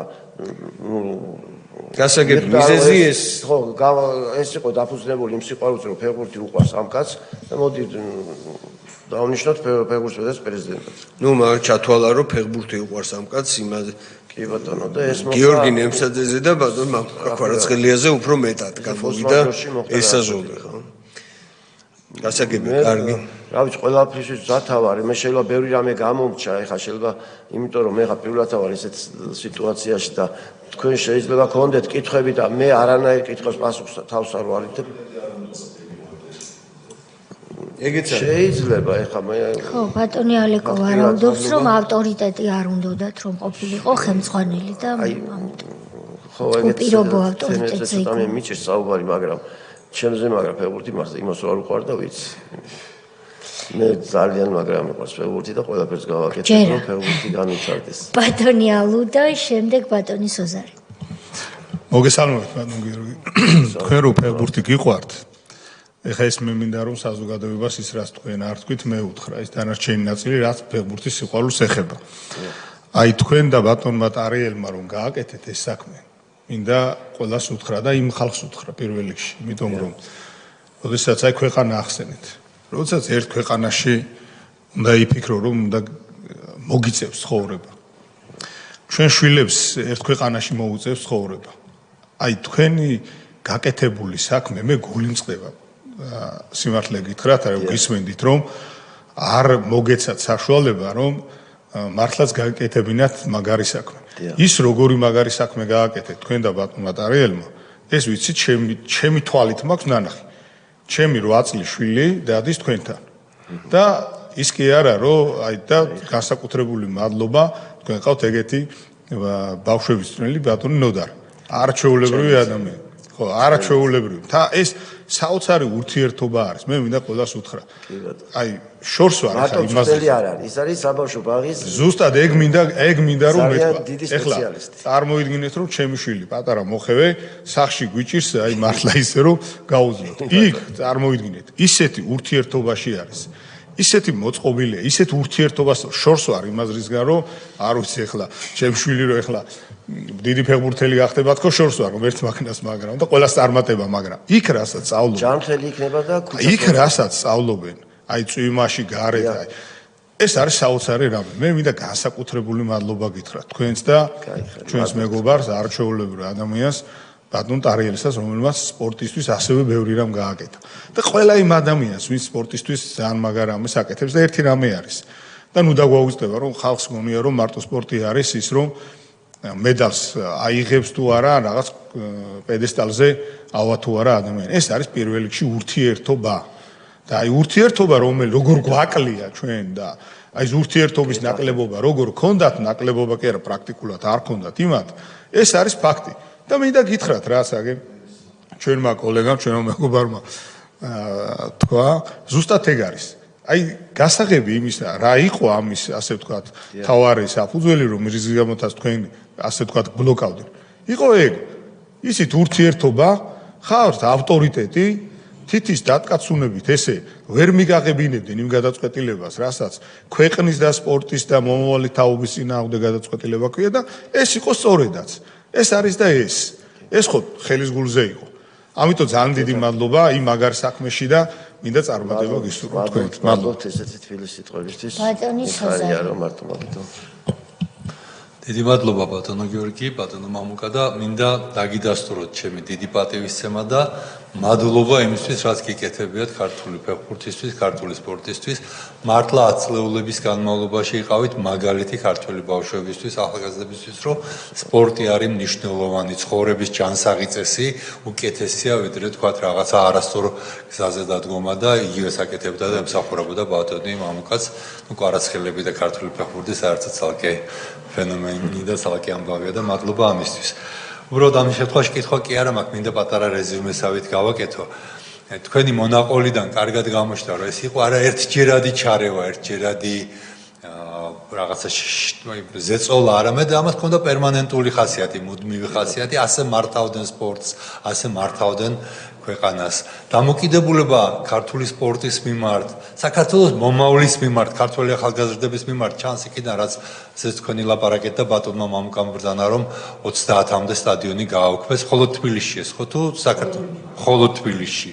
გასაგები მიზეზი ეს ხო ეს იყო დაფუძნებული იმ სიყვარულზე რომ ფეხბურთი უყვარს ამ კაცს და მოდი დავნიშნოთ ფეხბურთის პრეზიდენტად. ნუ მაგ ჩათვალა რომ ფეხბურთი უყვარს ამ კაცს იმაზე კი ბატონო და ეს გიორგი ნემსაძეზე და ბატონ კვარაცხელიაზე უფრო მეტად გამოვიდა ესაზღვრება ხო გასაგები კარგი რა ვიცი ყველაფრის ზათავარი მე შეიძლება ბევრი რამე გამომჩა ეხა შეიძლება იმიტომ რომ მე ხა პირველად ვარ ესეთ სიტუაციაში და თქვენ შეიძლება გქონდეთ კითხვები და მე არანაირ კითხვას პასუხს თავს არ ვარიდებ ეგეც შეიძლება ეხა მე ხო ბატონი ალეკო ვარაუდობს რომ ავტორიტეტი არ უნდათ რომ ყოფილიყო ხელმძღვანელი და ამიტომ ხო ეგეც პირობო ავტორიტეტზე იყო მე მიჭირს საუბარი მაგრამ ჩემზე მაგრამ ფეხბურთი მას იმას არ უყვარდა ვიცი მე ძალიან მაგრამ მიყვარს ფეხბურთი და ყველაფერს გავაკეთებ რომ ფეხბურთი განვითარდეს ბატონი ალუ და შემდეგ ბატონი სოზარი მოგესალმებით ბატონ გიორგი თქვენ რო ფეხბურთი გიყვართ ეხა ეს მე მინდა რომ საზოგადოებას ის რაც თქვენ არ თქვით მე უთხრა ის დანარჩენი ნაწილი რაც ფეხბურთის სიყვარულს ეხება აი თქვენ და ბატონმა ტარიელმა რომ გააკეთეთ ეს საქმე მინდა ყველას უთხრა და იმ ხალხს უთხრა პირველ რიგში იმიტომ რომ როდესაც აი ქვეყანა ახსენეთ როდესაც ერთ ქვეყანაში უნდა იფიქრო რომ უნდა მოგიწევს ცხოვრება ჩვენ შვილებს ერთ ქვეყანაში მოუწევს ცხოვრება აი თქვენი გაკეთებული საქმე მე გული მწყდება სიმართლე გითხრათ რომ გისმენდით რომ არ მოგეცათ საშუალება რომ მართლაც გაკეთებინათ მაგარი საქმე ის როგორი მაგარი საქმე გააკეთეთ თქვენ და ბატონმა ტარიელმა ეს ვიცით ჩემი თვალით მაქვს ნანახი ჩემი 8 წლის შვილი დადის თქვენთან და ის კი არა რომ აი და განსაკუთრებული მადლობა თქვენ ყავთ ეგეთი ბავშვების წვრილი ბატონი ნოდარ არჩეულებრივი ადამიანი ხო არჩეულებრივი და ეს საოცარი ურთიერთობა არის მე მინდა ყველას უთხრა აი შორს ვარ ახლა იმაზე არ არის ის არის საბავშვო ბაღის ზუსტად ეგ მინდა რომ მეთქვა ეხლა წარმოიდგინეთ რომ ჩემი შვილი პატარა მოხევე სახში გვიჭირს აი მართლა ისე რომ გაუძლოთ იქ წარმოიდგინეთ ისეთი ურთიერთობაში არის ისეთი მოწყობილია ისეთ ურთიერთობას შორს ვარ იმაზრისგან რომ არ ვიცი ეხლა ჩემი შვილი რომ ეხლა დიდი ფეხბურთელი გახდება თქო შორს ვარ რომ ერთ მაქნას მაგრამ და ყველას წარმატება მაგრამ იქ რასაც სწავლობენ ჯანმრთელი იქნება და იქ რასაც სწავლობენ აი წვიმაში გარეთ აი ეს არის საოცარი რამე მე მინდა განსაკუთრებული მადლობა გითხრათ თქვენს და ჩვენს მეგობარს არჩეულებრივ ადამიანს ბატონ ტარიელსაც რომელმაც სპორტისთვის ასევე ბევრი რამ გააკეთა და ყველა იმ ადამიანს ვინც სპორტისთვის ძალიან მაგარ რამეს აკეთებს და ერთი რამე არის და ნუ დაგვაუწყდება რომ ხალხს გონია რომ მარტო სპორტი არის ის რომ медалს აიღებს თუ არა რაღაც პედესტალზე ავა თუ არა ადამიანი ეს არის პირველ რიგში ურთიერთობა და აი ურთიერთობა როგორ გვაკლია ჩვენ და აი ეს ურთიერთობის ნაკლებობა როგორ ქონდათ ნაკლებობა კი არა პრაქტიკულად არ ქონდათ იმათ ეს არის ფაქტი და მინდა გითხრათ რა საგე ჩვენმა კოლეგამ ჩვენმა მეგობარმა თქვა ზუსტად ეგ არის აი გასაღები იმის რა იყო ამის ასე ვთქვათ თავარი საფუძველი რომ რის გამოთაც თქვენ ასე ვთქვათ ბლოკავდნენ იყო ეგ ისიც ურთიერთობა ხართ ავტორიტეტი თითის დატკაცუნებით ესე ვერ მიგაღებინებდნენ იმ გადაწყვეტილებას რასაც ქვეყნის და სპორტის და მომავალი თაობის წინააღმდეგ გადაწყვეტილება ქვია და ეს იყო სწორედაც ეს არის და ეს ხო ხელის გულზე იყო ამიტომ ძალიან დიდი მადლობა იმ მაგარ საქმეში და მინდა წარმატება გისურვოთ თქვენს მადლობთ ესეთი თბილი სიტყვებისთვის ბატონი სოზარი რომ მარტო მაგითო დიდი მადლობა ბატონო გიორგი, ბატონო მამუკა და მინდა დაგიდასტუროთ ჩემი დიდი პატივისცემა და მადლობა იმისთვის, რაც გიკეთებიათ ქართული ფეხბურთისთვის, ქართული სპორტისთვის. მართლა 10 წლეულების განმავლობაში იყავით მაგალითი ქართული ბავშვებისთვის, ახალგაზრდებისთვის, რომ სპორტი არის მნიშვნელოვანი ცხოვრების ჯანსაღი წესი, უკეთესია, ვიდრე თქვათ რაღაცა არასწორ გზაზე დადგომა და იგივე საკეთებდა და ემსახურებოდა ბატონი მამუკაც, ну კვარაცხელები და ქართული ფეხბურთის საერთოდ ცალკე ფენომენი და ცალკე ამბავია და მადლობა ამისთვის. უბრალოდ ამ შემთხვევაში კითხვა კი არა მაქვს, მინდა პატარა რეზუმესავით გავაკეთო. თქვენი მონაყოლიდან კარგად გამოჩნდა, რომ ეს იყო არა ერთჯერადი ჩარევა, ერთჯერადი რაღაცა ზეწოლა, არამედ ამას ჰქონდა პერმანენტული ხასიათი, მუდმივი ხასიათი, ასე მართავდნენ სპორტს, ასე მართავდნენ ქვეყანას. დამოკიდებულება ქართული სპორტის მიმართ, საქართველოს მომავლის მიმართ, ქართველი ახალგაზრდების მიმართ ჩანს იქიდან, რაც ესეც თქვენი ლაპარაკეთ და ბატონმა მამუკამ ბრძანა, რომ 30-მდე სტადიონი გააუქმეს, ხოლო თბილისში ეს ხო თუ საქართველოს? ხოლო თბილისში.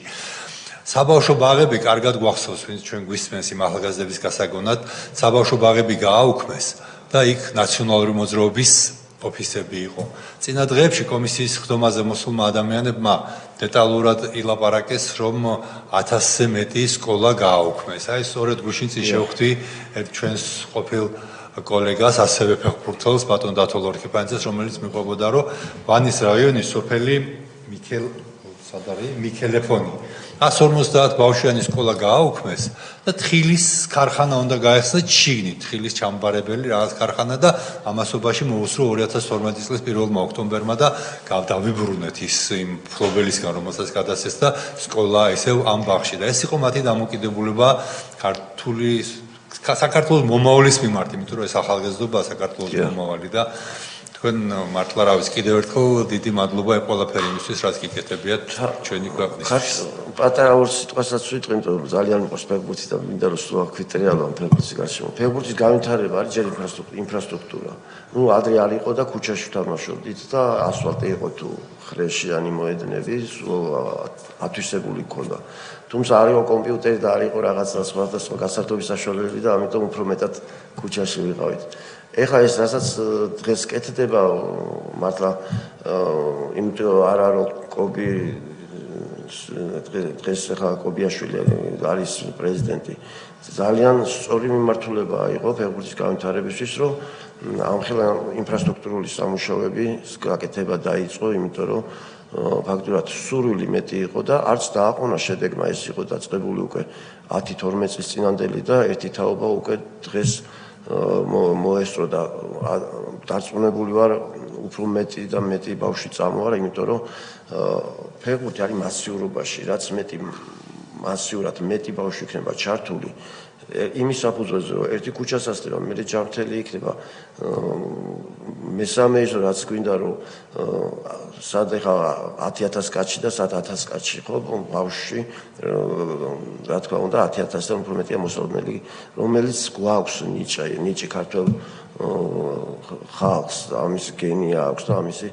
საბავშვო ბაღები კარგად გვახსოვს, ვინც ჩვენ გვისმენს იმ ახალგაზრდების გასაგონად, საბავშვო ბაღები გააუქმეს და იქ ნაციონალური მოძრაობის ოფისები იყო. წინა დღეებში კომისიის ხდომაზე მოსულმა ადამიანებმა დეტალურად ილაპარაკეს, რომ 1000-ზე მეტი სკოლა გააუქმეს. აი სწორედ გუშინწი შევხვდი ერთ ჩვენს ყოფილ კოლეგას, ასევე ფეხბურთელს, ბატონ დათო ლორქიფანიძეს, რომელიც მიყვებოდა, რომ ვანის რაიონის სოფელი მიქელეფონი 150 ბავშვიანი სკოლა გააუქმეს და თხილის ქარხანა უნდა გაეხსნა შიგნით, თხილის ჩამბარებელი რაღაც ქარხანა და ამასობაში მოუსწრო 2012 წლის 1 ოქტომბერმა და დავიბრუნეთ ის იმ ფლობელისგან, რომელსაც გადასცეს და სკოლა ისევ ამ ბაღში და ეს იყო მათი დამოკიდებულება ქართული საქართველოს მომავლის მიმართ, იმიტომ რომ ეს ახალგაზრდობა საქართველოს მომავალი და თქვენ მართლა რა ვიცი კიდევ ერთხელ დიდი მადლობა ეს ყველაფერი იმისთვის რაც გიკეთებიათ ჩვენი ქვეყნისთვის. პატარა ორ სიტყვასაც ვიტყვი, იმიტომ რომ ძალიან მიყვარს ფეხბურთი და მინდა რომ სულ აკვიტრიალო ამ ფეხბურთის გარშემო. ფეხბურთის განვითარება არის ჯერ ინფრასტრუქტურა. ნუ ადრე არ იყო და ქუჩაში ვთამაშობდით და ასფალტი იყო თუ ხრეშიანი მოედნები, ათვისებული ქონდა. თუმცა არ იყო კომპიუტერი და არ იყო რაღაცა სხვადასხვა გასართობი საშუალებები და ამიტომ უფრო მეტად ქუჩაში ვიყავით. ეხლა ეს რასაც დღეს კეთდება მართლა იმიტომ არა რომ კობი დღეს ახლა კობიაშვილი არის პრეზიდენტი ძალიან სწორი მიმართულება იყო ფეხბურთის განვითარებისთვის რომ ამ ხელა ინფრასტრუქტურული სამუშაოები გაკეთება დაიწყო იმიტომ რომ ფაქტურად სურვილი მეტი იყო და არც დააყონა შედეგმა ეს იყო დაწყებული უკვე 10-12 წლის წინანდელი და ერთი თაობა უკვე დღეს მოესწრო და დარწმუნებული ვარ უფრო მეტი და მეტი ბავშვი წამოარა, იმიტომ რომ ფეხბურთი არის მასიურობაში, რაც მეტი მასიურად მეტი ბავშვი იქნება ჩართული იმის საფუძველზე რომ ერთი ქუჩას ასწრება, მე ჯანმრთელი იქნება მესამე ის რაც გვინდა რომ სად ეხა 10000 კაცი და სად 1000 კაცი ხო ბავშვი რა თქმა უნდა 10000-დან უფრო მეტია მოსალოდნელი რომელიც გვაქვს ნიჭი ქართულ ხალხს ამის გენია აქვს და ამისი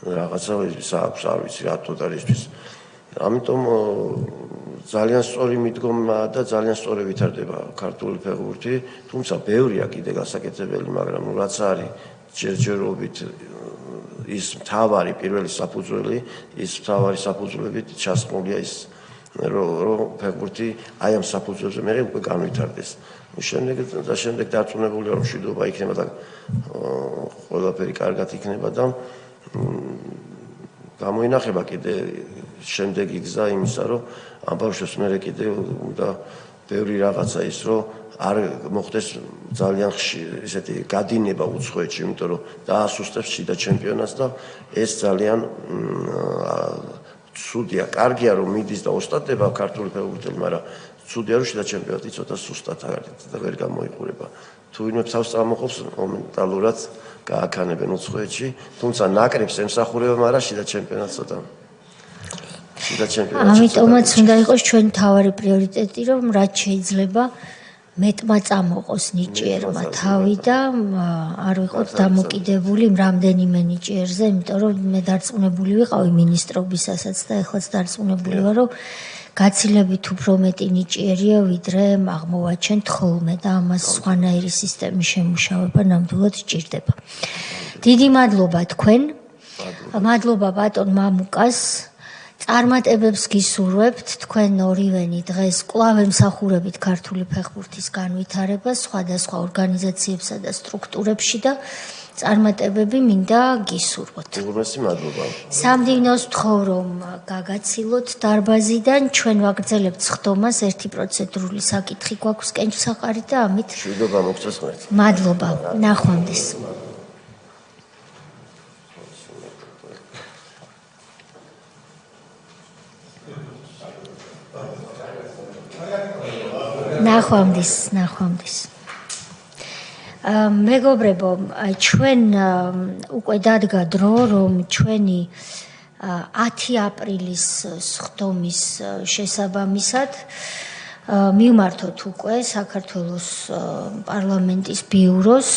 რაღაცა აქვს არ ვიცი რატო და რისთვის ამიტომ ძალიან სწორი მიდგომა და ძალიან სწორი ვითარდება ქართული ფეხბურთი, თუმცა ბევრია კიდე გასაკეთებელი, მაგრამ რაც არის ჯერჯერობით ის მთავარი პირველი საფუძველი, ის მთავარი საფუძვლებით ჩასყოლია ის რომ ფეხბურთი აი ამ საფუძველზე მე უკვე განვითარდეს. შემდეგ დარწმუნებულია რომ მშვიდობა იქნება და ყველაფერი კარგად იქნება და გამოინახება კიდე შემდეგი გზა იმისა რომ ამ ბავშვებს მე კიდე უნდა ბევრი რაღაცა ის რომ არ მოხდეს ძალიან ესეთი გადინება უცხოეთში, იმიტომ რომ დაასუსტებს შიდა ჩემპიონატს და ეს ძალიან ცუდია. კარგია რომ მიდის და ოსტატდება ქართული ფეხბურთელი, მაგრამ ცუდია რომ შიდა ჩემპიონატი ცოტა სუსტად და ვერ გამოიყურება. თუ ვინმე ფსავს წამოყოფს მომენტალურად გააქანებენ უცხოეთში, თუმცა ნაკრებს ემსახურება, მაგრამ შიდა ჩემპიონატს ცოტა ამიტომაც უნდა იყოს ჩვენ თავარი პრიორიტეტი, რომ რაც შეიძლება მეტმა წამოყოს ნიჭიერმა თავი და არ ვიყოთ დამოკიდებული რამდენიმე ნიჭიერზე, იმიტომ რომ მე დარწმუნებული ვიყავი მინისტრობისასაც და ეხლაც დარწმუნებული ვარ, რომ გაცილებით უფრო მეტი ნიჭიერია, ვიდრე აღმოვაჩენთ ხოლმე და ამას სხვანაირი სისტემის შემუშავება ნამდვილად სჭირდება. დიდი მადლობა თქვენ. მადლობა ბატონ მამუკას. წარმატებებს გისურვებთ თქვენ ორივენი დღეს კვლავ ემსახურებით ქართული ფეხბურთის განვითარებას სხვადასხვა ორგანიზაციებსა და სტრუქტურებში და წარმატებები მინდა გისურვოთ. უღრმესი მადლობა. სამდივნოს ვთხოვ რომ გაგაცილოთ დარბაზიდან, ჩვენ ვაგრძელებთ სხდომას, ერთი პროცედურული საკითხი გვაქვს კენჭსაყარი და ამით მშვიდობა მოგწეს ღმერთი. მადლობა. ნახვამდის. ნახვამდის. მეგობრებო, ჩვენ უკვე დადგა დრო, რომ ჩვენი 10 აპრილის სხდომის შესაბამისად მივმართოთ უკვე საქართველოს პარლამენტის ბიუროს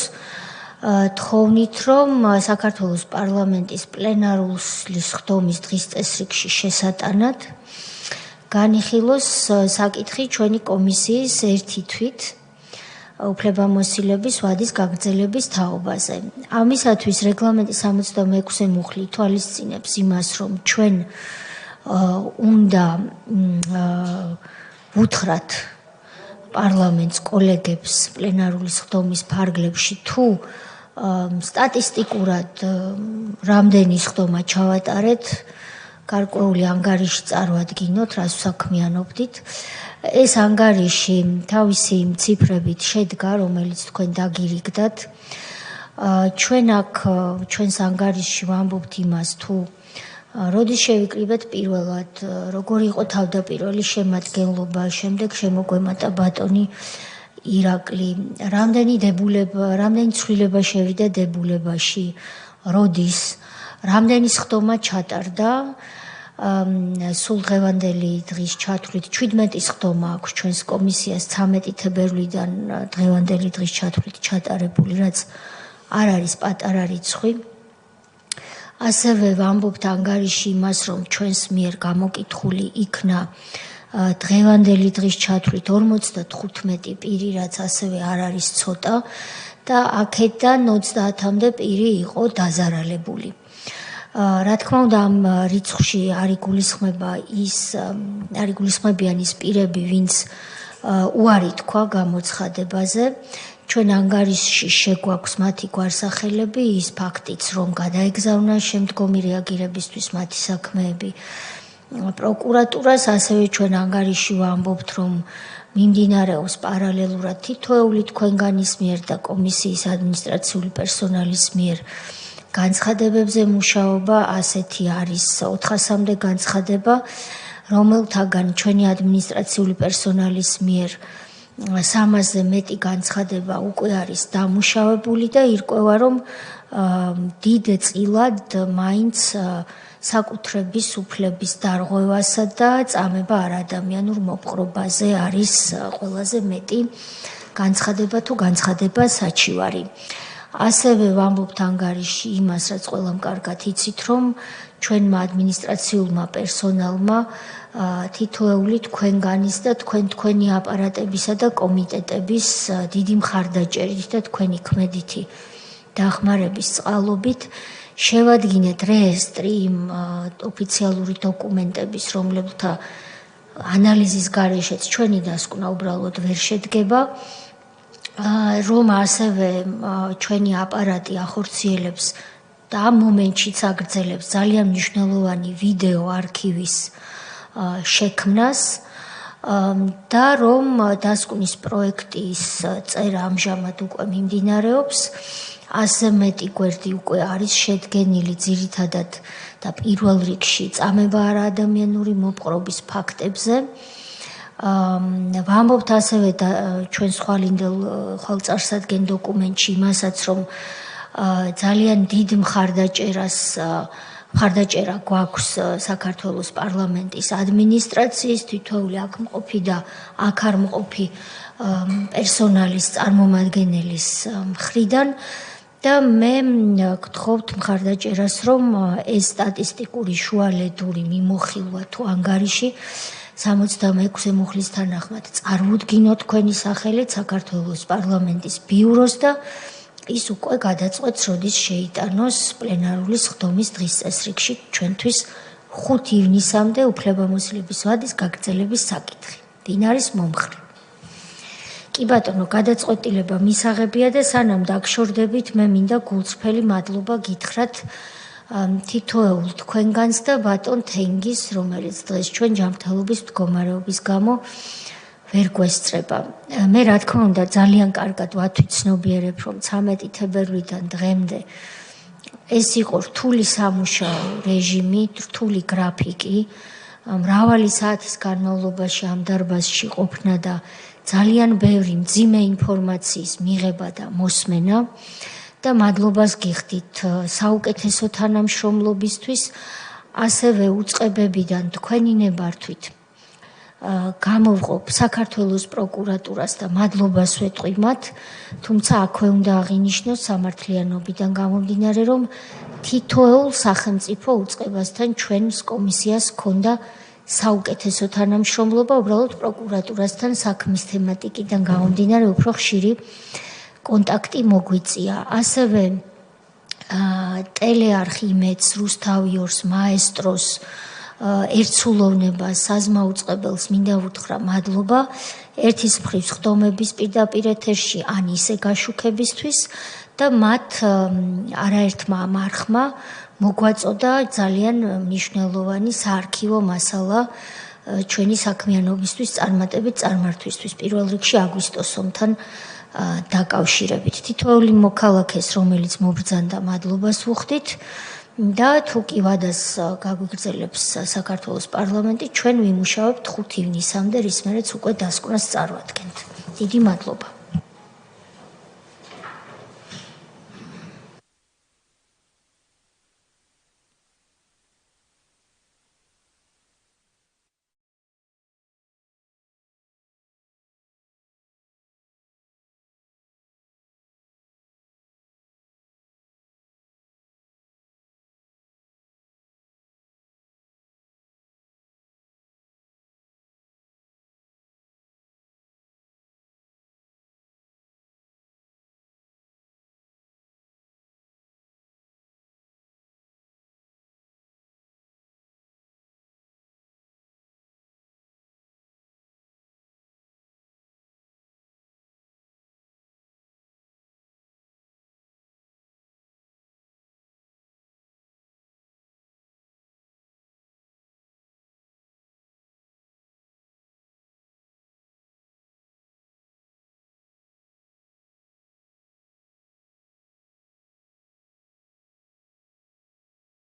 თხოვნით, რომ საქართველოს პარლამენტის პლენარული სხდომის დღის წესრიგში შესატანად განიხილოს საკითხი ჩვენი კომისიის ერთი თვით უფლებამოსილების ვადის გაგრძელების თაობაზე. ამისათვის რეგლამენტის 66 მუხლი ითვალისწინებს იმას, რომ ჩვენ უნდა ვუთხრათ პარლამენტს კოლეგებს პლენარული სხდომის ფარგლებში თუ სტატისტიკურად რამდენი სხდომა ჩავატარეთ, გარკვეული ანგარიში წარვადგინოთ, რას ვსაქმიანობდით. ეს ანგარიში თავისი ციფრებით შედგა, რომელიც თქვენ დაგირიგდათ. ჩვენ აქ ჩვენს ანგარიშში ვამბობთ იმას, თუ როდის შევიკრიბეთ პირველად, როგორი იყო თავდაპირველი შემადგენლობა, შემდეგ შემოგვემატა ბატონი ირაკლი, რამდენი ცვლილება შევიდა დებულებაში, როდის, რამდენი სხდომა ჩატარდა, სულ დღევანდელი დღის ჩათვლით 17 სხდომა აქვს ჩვენს კომისიას 13 თებერვლიდან დღევანდელი დღის ჩათვლით ჩატარებული, რაც არ არის პატარა რიცხვი. ასევე ვამბობთ ანგარიში იმას, რომ ჩვენს მიერ გამოკითხული იქნა დღევანდელი დღის ჩათვლით 55 პირი, რაც ასევე არ არის ცოტა და აქედან 30-მდე პირი იყო დაზარალებული. რა თქმა უნდა, ამ რიცხვში არ იგულისხმებიან ის პირები, ვინც უარი თქვა გამოცხადებაზე. ჩვენ ანგარიშში შეგვაქვს მათი გვარსახელები, ის ფაქტიც, რომ გადაეგზავნა შემდგომი რეაგირებისთვის მათი საქმეები პროკურატურას, ასევე ჩვენ ანგარიში ვამბობთ, რომ მიმდინარეობს პარალელურად თითოეული თქვენგანის მიერ და კომისიის ადმინისტრაციული პერსონალის მიერ განცხადებებზე მუშაობა, ასეთი არის 400-მდე განცხადება, რომელთაგან ჩვენი ადმინისტრაციული პერსონალის მიერ 300-ზე მეტი განცხადება უკვე არის დამუშავებული და ირკვევა, რომ დიდწილად მაინც საკუთრების უფლების დარღვევასა და წამება არადამიანურ მოპყრობაზე არის ყველაზე მეტი განცხადება თუ განცხადება საჩივარი. ასევე ვამბობთ ანგარიში იმას, რაც ყველამ კარგად იცით, რომ ჩვენმა ადმინისტრაციულმა პერსონალმა თითოეული თქვენგანის და თქვენი აპარატებისა და კომიტეტების დიდი მხარდაჭერით და თქვენი ქმედითი დახმარების წყალობით შევადგინეთ რეესტრი იმ ოფიციალური დოკუმენტების, რომლებთა ანალიზის გარეშეც ჩვენი დასკვნა უბრალოდ ვერ შედგება, რომ ასევე ჩვენი აპარატი ახორციელებს და ამ მომენტშიც აგრძელებს ძალიან მნიშვნელოვანი ვიდეო არქივის შექმნას და რომ დასკვნის პროექტის წერა ამჟამად უკვე მიმდინარეობს. ასე მეტი გვერდი უკვე არის შედგენილი ძირითადად და პირველ რიგში წამება არაადამიანური მოპყრობის ფაქტებზე. ვამბობთ ასევე და ჩვენ სხვალინდელ ხვალწარსადგენ დოკუმენტში იმასაც, რომ ძალიან დიდ მხარდაჭერა გვაქვს საქართველოს პარლამენტის ადმინისტრაციის, თითოეული აქ მყოფი და აქ არ მყოფი პერსონალის წარმომადგენლის მხრიდან და მე გთხოვთ მხარდაჭერას, რომ ეს სტატისტიკური შუალედური მიმოხილვა თუ ანგარიში 66 მუხლის თანახმად წარმოუდგინოთ თქვენი სახელით საქართველოს პარლამენტის ბიუროს და ის უკვე გადაწყვეტს, როდის შეიტანოს პლენარული სხდომის დღის წესრიგში ჩვენთვის 5 ივნისამდე უფლებამოსილების ვადის გაგრძელების საკითხი. დინარის მომხრე. კი ბატონო, გადაწყვეტილება მისაღებია და სანამ დაგშორდებით, მე მინდა გულწრფელი მადლობა გითხრათ თითოეულ თქვენგანს და ბატონ თენგის, რომელიც დღეს ჩვენ ჯანმრთელობის მდგომარეობის გამო ვერ გვესწრება. მე რა თქმა უნდა ძალიან კარგად ვათვითცნობიერებ, რომ 13 თებერვლიდან დღემდე ეს იყო რთული სამუშაო რეჟიმი, რთული გრაფიკი, მრავალი საათის განმავლობაში ამ დარბაზში ყოფნა და ძალიან ბევრი მძიმე ინფორმაციის მიღება და მოსმენა და მადლობას გიხდით საუკეთესო თანამშრომლობისთვის, ასევე უწყებებიდან თქვენი ნებართვით გამოვყოფ საქართველოს პროკურატურას და მადლობას ვეტყვი მათ, თუმცა აქვე უნდა აღინიშნოს სამართლიანობიდან გამომდინარე, რომ თითოეულ სახელმწიფო უწყებასთან ჩვენს კომისიას ჰქონდა საუკეთესო თანამშრომლობა, უბრალოდ პროკურატურასთან საქმის თემატიკიდან გამომდინარე უფრო ხშირი კონტაქტი მოგვიწია. ასევე ტელეარხ იმედს, რუსთავიორს, მაესტროს, ერთსულოვნებას, საზმაუწყებელს მინდა ვუთხრა მადლობა ერთის მხრივ სხდომების პირდაპირ ეთერში ან ისე გაშუქებისთვის და მათ არაერთმა ამ არხმა მოგვაწოდა ძალიან მნიშვნელოვანი საარქივო მასალა ჩვენი საქმიანობისთვის წარმატებით წარმართვისთვის პირველ რიგში აგვისტოს ომთან დაკავშირებით. თითოეული მოქალაქეს, რომელიც მობრძანდა, მადლობას ვუხდით და თუ კი ვადას გაგვიგრძელებს საქართველოს პარლამენტი, ჩვენ ვიმუშავებთ 5 ივნისამდე, რის მერეც უკვე დასკვნას წარვადგენთ. დიდი მადლობა.